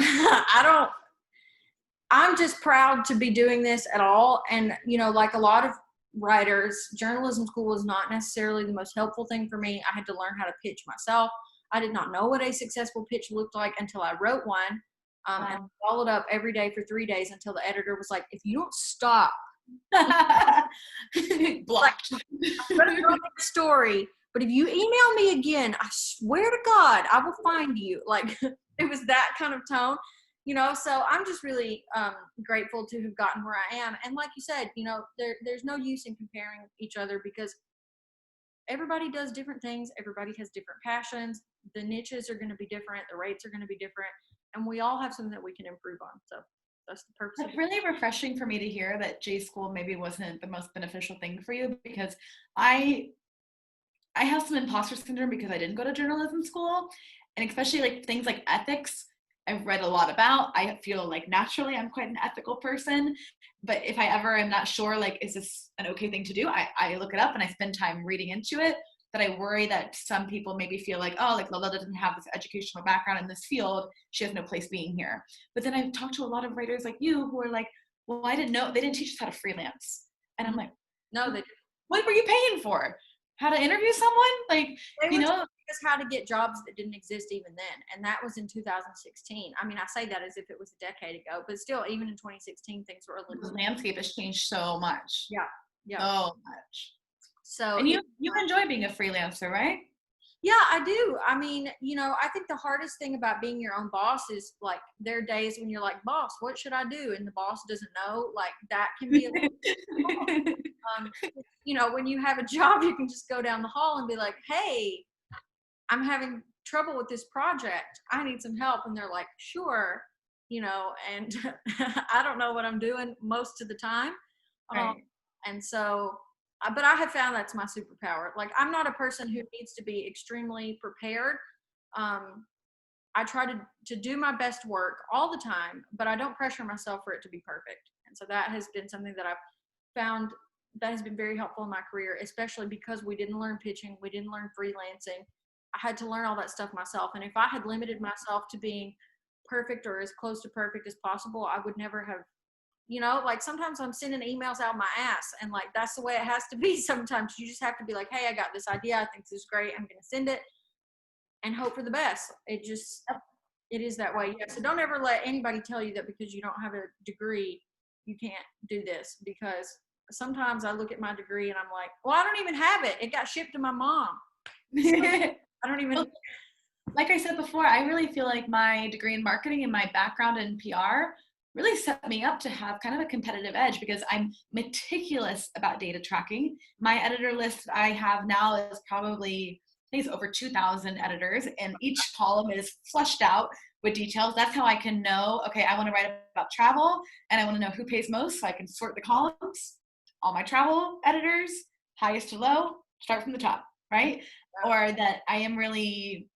C: just proud to be doing this at all. And, like a lot of writers, journalism school was not necessarily the most helpful thing for me. I had to learn how to pitch myself. I did not know what a successful pitch looked like until I wrote one. And followed up every day for 3 days until the editor was like, if you don't stop,
A: blocked.
C: I'm going to write a story, but if you email me again, I swear to God, I will find you. Like, it was that kind of tone, so I'm just really grateful to have gotten where I am. And like you said, there's no use in comparing each other because everybody does different things. Everybody has different passions. The niches are going to be different. The rates are going to be different. And we all have something that we can improve on. So that's the purpose.
A: It's really refreshing for me to hear that J school maybe wasn't the most beneficial thing for you because I have some imposter syndrome because I didn't go to journalism school. And especially like things like ethics, I've read a lot about. I feel like naturally I'm quite an ethical person. But if I ever am not sure, like, is this an okay thing to do? I look it up and I spend time reading into it. That I worry that some people maybe feel like, oh, like Lola doesn't have this educational background in this field. She has no place being here. But then I've talked to a lot of writers like you who are like, well, I didn't know, they didn't teach us how to freelance. And I'm like,
C: no, they didn't.
A: What were you paying for? How to interview someone? Like,
C: they were teaching us how to get jobs that didn't exist even then. And that was in 2016. I mean, I say that as if it was a decade ago, but still, even in 2016, things were a little.
A: The landscape has changed so much.
C: Yeah.
A: So much.
C: So,
A: and you enjoy being a freelancer, right?
C: Yeah, I do. I mean, I think the hardest thing about being your own boss is like there are days when you're like, boss, what should I do? And the boss doesn't know. Like that can be a little when you have a job, you can just go down the hall and be like, hey, I'm having trouble with this project. I need some help. And they're like, sure, and I don't know what I'm doing most of the time.
A: Right.
C: And so, but I have found that's my superpower. Like, I'm not a person who needs to be extremely prepared. I try to do my best work all the time, but I don't pressure myself for it to be perfect. And so that has been something that I've found that has been very helpful in my career, especially because we didn't learn pitching. We didn't learn freelancing. I had to learn all that stuff myself. And if I had limited myself to being perfect or as close to perfect as possible, I would never have, like sometimes I'm sending emails out my ass and like, that's the way it has to be. Sometimes you just have to be like, hey, I got this idea. I think this is great. I'm going to send it and hope for the best. It is that way. Yeah. So don't ever let anybody tell you that because you don't have a degree, you can't do this, because sometimes I look at my degree and I'm like, well, I don't even have it. It got shipped to my mom. So I don't even.
A: Like I said before, I really feel like my degree in marketing and my background in PR really set me up to have kind of a competitive edge because I'm meticulous about data tracking. My editor list I have now is probably, I think it's over 2,000 editors, and each column is fleshed out with details. That's how I can know, okay, I want to write about travel and I want to know who pays most, so I can sort the columns. All my travel editors, highest to low, start from the top, right? Or that I am really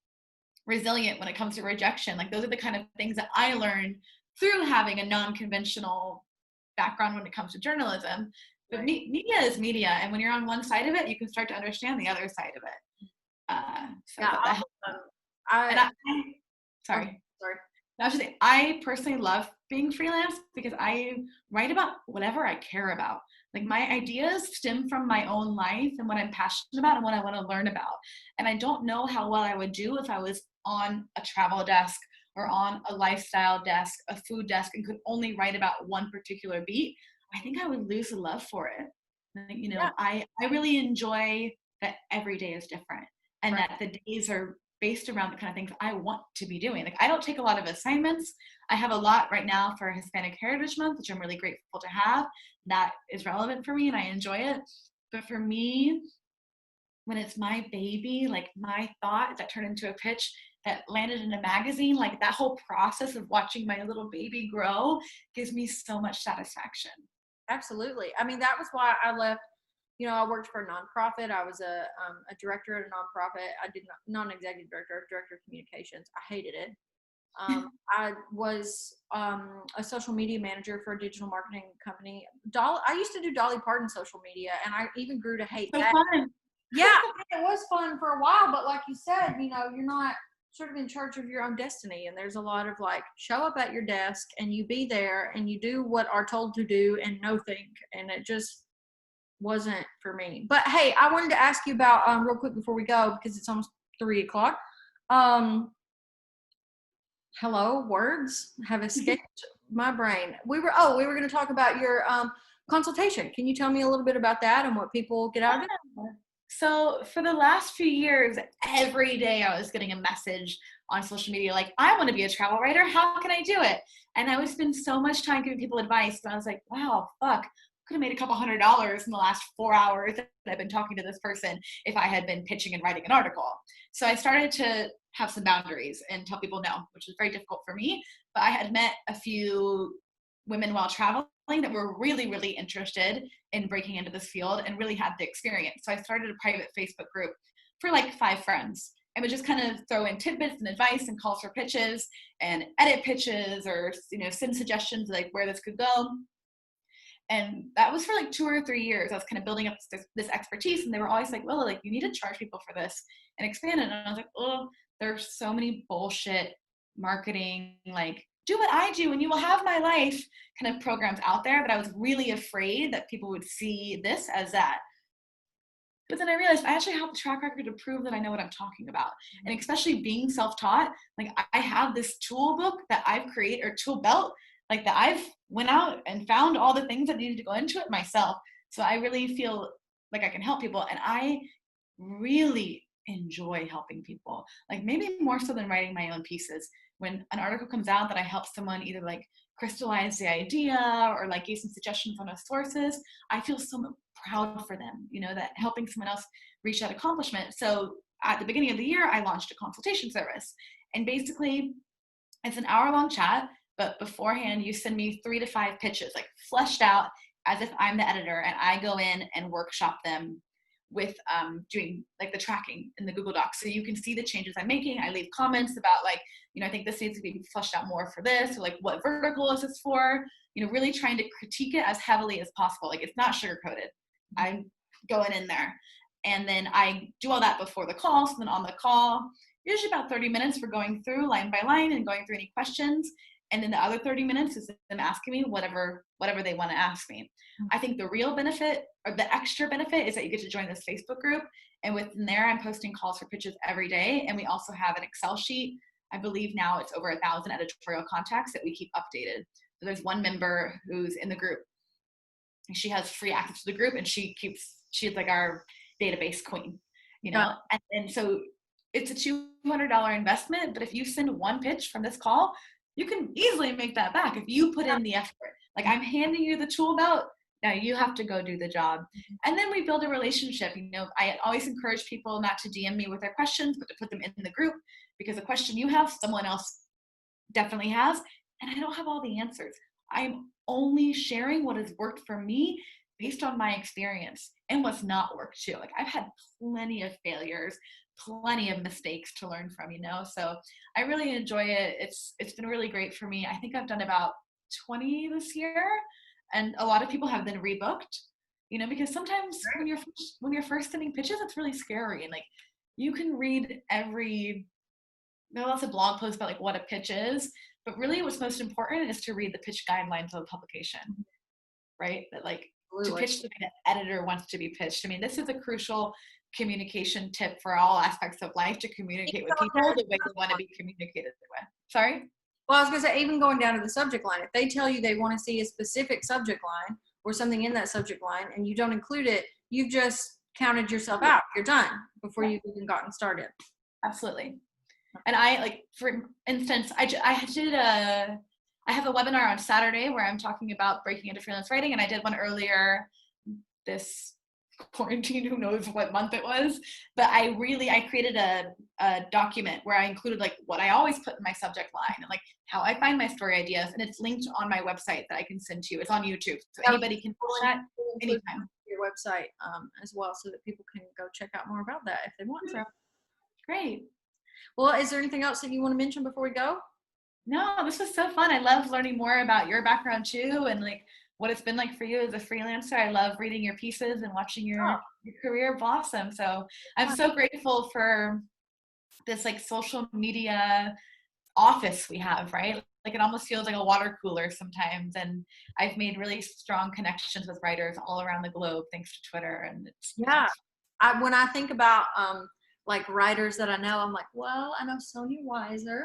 A: resilient when it comes to rejection. Like those are the kind of things that I learned through having a non-conventional background when it comes to journalism. But media is media, and when you're on one side of it, you can start to understand the other side of it. So
C: Yeah,
A: that helps. And sorry.
C: Sorry.
A: I was just saying, I personally love being freelance because I write about whatever I care about. Like my ideas stem from my own life and what I'm passionate about and what I want to learn about. And I don't know how well I would do if I was on a travel desk or on a lifestyle desk, a food desk, and could only write about one particular beat. I think I would lose the love for it. You know, I really enjoy that every day is different and that the days are based around the kind of things I want to be doing. Like I don't take a lot of assignments. I have a lot right now for Hispanic Heritage Month, which I'm really grateful to have. That is relevant for me and I enjoy it. But for me, when it's my baby, like my thought that turned into a pitch that landed in a magazine, like that whole process of watching my little baby grow gives me so much satisfaction.
C: Absolutely. I mean, that was why I left. You know, I worked for a nonprofit. I was a director at a nonprofit. I did not non-executive director, director of communications. I hated it. I was a social media manager for a digital marketing company. I used to do Dolly Parton social media, and I even grew to hate that.
A: Fun.
C: Yeah, it was fun for a while, but like you said, you know, you're not sort of in charge of your own destiny, and there's a lot of like show up at your desk and you be there and you do what are told to do and no think, and it just wasn't for me. But hey, I wanted to ask you about real quick before we go because it's almost 3:00. Hello, words have escaped my brain. We were going to talk about your consultation. Can you tell me a little bit about that and what people get out of it?
A: So for the last few years, every day I was getting a message on social media like, I want to be a travel writer. How can I do it? And I would spend so much time giving people advice. And I was like, wow, fuck, could have made a couple $100 in the last 4 hours that I've been talking to this person if I had been pitching and writing an article. So I started to have some boundaries and tell people no, which was very difficult for me. But I had met a few women while traveling that were really, really interested in breaking into this field and really had the experience. So I started a private Facebook group for like 5 friends and would just kind of throw in tidbits and advice and calls for pitches and edit pitches or, you know, send suggestions like where this could go. And that was for like 2 or 3 years. I was kind of building up this expertise, and they were always like, well, like you need to charge people for this and expand it. And I was like, oh, there's so many bullshit marketing, like do what I do and you will have my life kind of programs out there that I was really afraid that people would see this as that. But then I realized I actually have a track record to prove that I know what I'm talking about. And especially being self-taught, like I have this tool book that I've created, or tool belt, like that I've went out and found all the things that needed to go into it myself. So I really feel like I can help people. And I really enjoy helping people, like maybe more so than writing my own pieces. When an article comes out that I help someone either like crystallize the idea or like give some suggestions on those sources, I feel so proud for them, you know, that helping someone else reach that accomplishment. So at the beginning of the year, I launched a consultation service. And basically, it's an hour-long chat, but beforehand, you send me 3 to 5 pitches, like fleshed out as if I'm the editor, and I go in and workshop them with doing like the tracking in the Google Docs. So you can see the changes I'm making. I leave comments about like, you know, I think this needs to be fleshed out more for this, or like what vertical is this for? You know, really trying to critique it as heavily as possible. Like it's not sugar-coated. I'm going in there. And then I do all that before the call. So then on the call, usually about 30 minutes for going through line by line and going through any questions. And then the other 30 minutes is them asking me whatever they want to ask me. I think the real benefit, or the extra benefit, is that you get to join this Facebook group. And within there, I'm posting calls for pitches every day. And we also have an Excel sheet. I believe now it's over 1,000 editorial contacts that we keep updated. So there's one member who's in the group. She has free access to the group, and she's like our database queen, you know? Yeah. And so it's a $200 investment, but if you send one pitch from this call, you can easily make that back if you put in the effort. Like I'm handing you the tool belt, now you have to go do the job. And then we build a relationship. You know, I always encourage people not to DM me with their questions, but to put them in the group, because the question you have, someone else definitely has, and I don't have all the answers. I'm only sharing what has worked for me based on my experience and what's not worked too. Like I've had plenty of failures, plenty of mistakes to learn from, you know? So I really enjoy it. It's been really great for me. I think I've done about 20 this year, and a lot of people have been rebooked. because sometimes when you're first sending pitches, it's really scary. And like, you can read there are lots of blog posts about like what a pitch is, but really what's most important is to read the pitch guidelines of the publication, right? That like to pitch the way the editor wants to be pitched. I mean, this is a crucial communication tip for all aspects of life, to communicate with people the way they want to be communicated with. Sorry?
C: Well, I was going to say, even going down to the subject line, if they tell you they want to see a specific subject line or something in that subject line and you don't include it, you've just counted yourself out. You're done before you've even gotten started.
A: Absolutely. And I, like, for instance, I have a webinar on Saturday where I'm talking about breaking into freelance writing, and I did one earlier this quarantine, who knows what month it was, but I created a document where I included like what I always put in my subject line and like how I find my story ideas, and it's linked on my website that I can send to you. It's on YouTube, so anybody can watch that anytime.
C: Your website as well, so that people can go check out more about that if they want to.
A: Great.
C: Well, is there anything else that you want to mention before we go?
A: No, this was so fun. I love learning more about your background too, and like what it's been like for you as a freelancer. I love reading your pieces and watching your career blossom. So I'm so grateful for this like social media office we have, right? Like it almost feels like a water cooler sometimes. And I've made really strong connections with writers all around the globe thanks to Twitter. And it's
C: when I think about like writers that I know, I'm like, well, I know Sonia Weiser,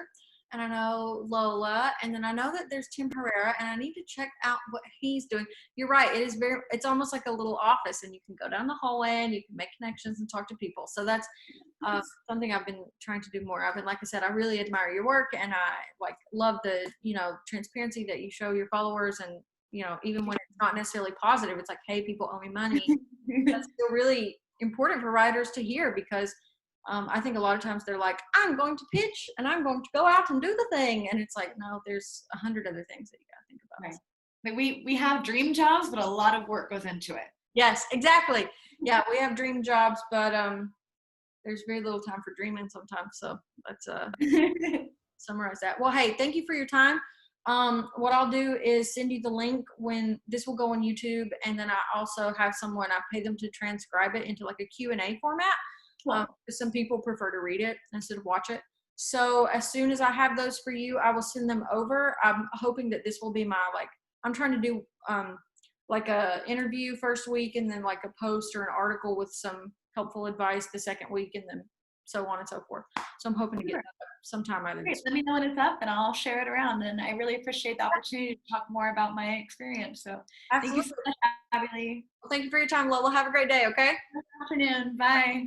C: and I know Lola, and then I know that there's Tim Herrera, and I need to check out what he's doing. You're right. It's almost like a little office, and you can go down the hallway and you can make connections and talk to people. So that's something I've been trying to do more of. And like I said, I really admire your work, and I like love the, transparency that you show your followers. And, even when it's not necessarily positive, it's like, hey, people owe me money. That's still really important for writers to hear, because I think a lot of times they're like, I'm going to pitch and I'm going to go out and do the thing. And it's like, no, there's 100 other things that you got to think about.
A: Right. Like we have dream jobs, but a lot of work goes into it.
C: Yes, exactly. Yeah, we have dream jobs, but there's very little time for dreaming sometimes. So let's summarize that. Well, hey, thank you for your time. What I'll do is send you the link when this will go on YouTube. And then I also have I pay them to transcribe it into like a Q&A format. Some people prefer to read it instead of watch it. So as soon as I have those for you, I will send them over. I'm hoping that this will be I'm trying to do like a interview first week, and then like a post or an article with some helpful advice the second week, and then so on and so forth. So I'm hoping to get that up sometime either this week.
A: Let me know when it's up and I'll share it around. And I really appreciate the opportunity to talk more about my experience. So
C: Absolutely.
A: Thank you so much, Abby.
C: Well, thank you for your time, Lola. Have a great day, okay?
A: Good afternoon. Bye.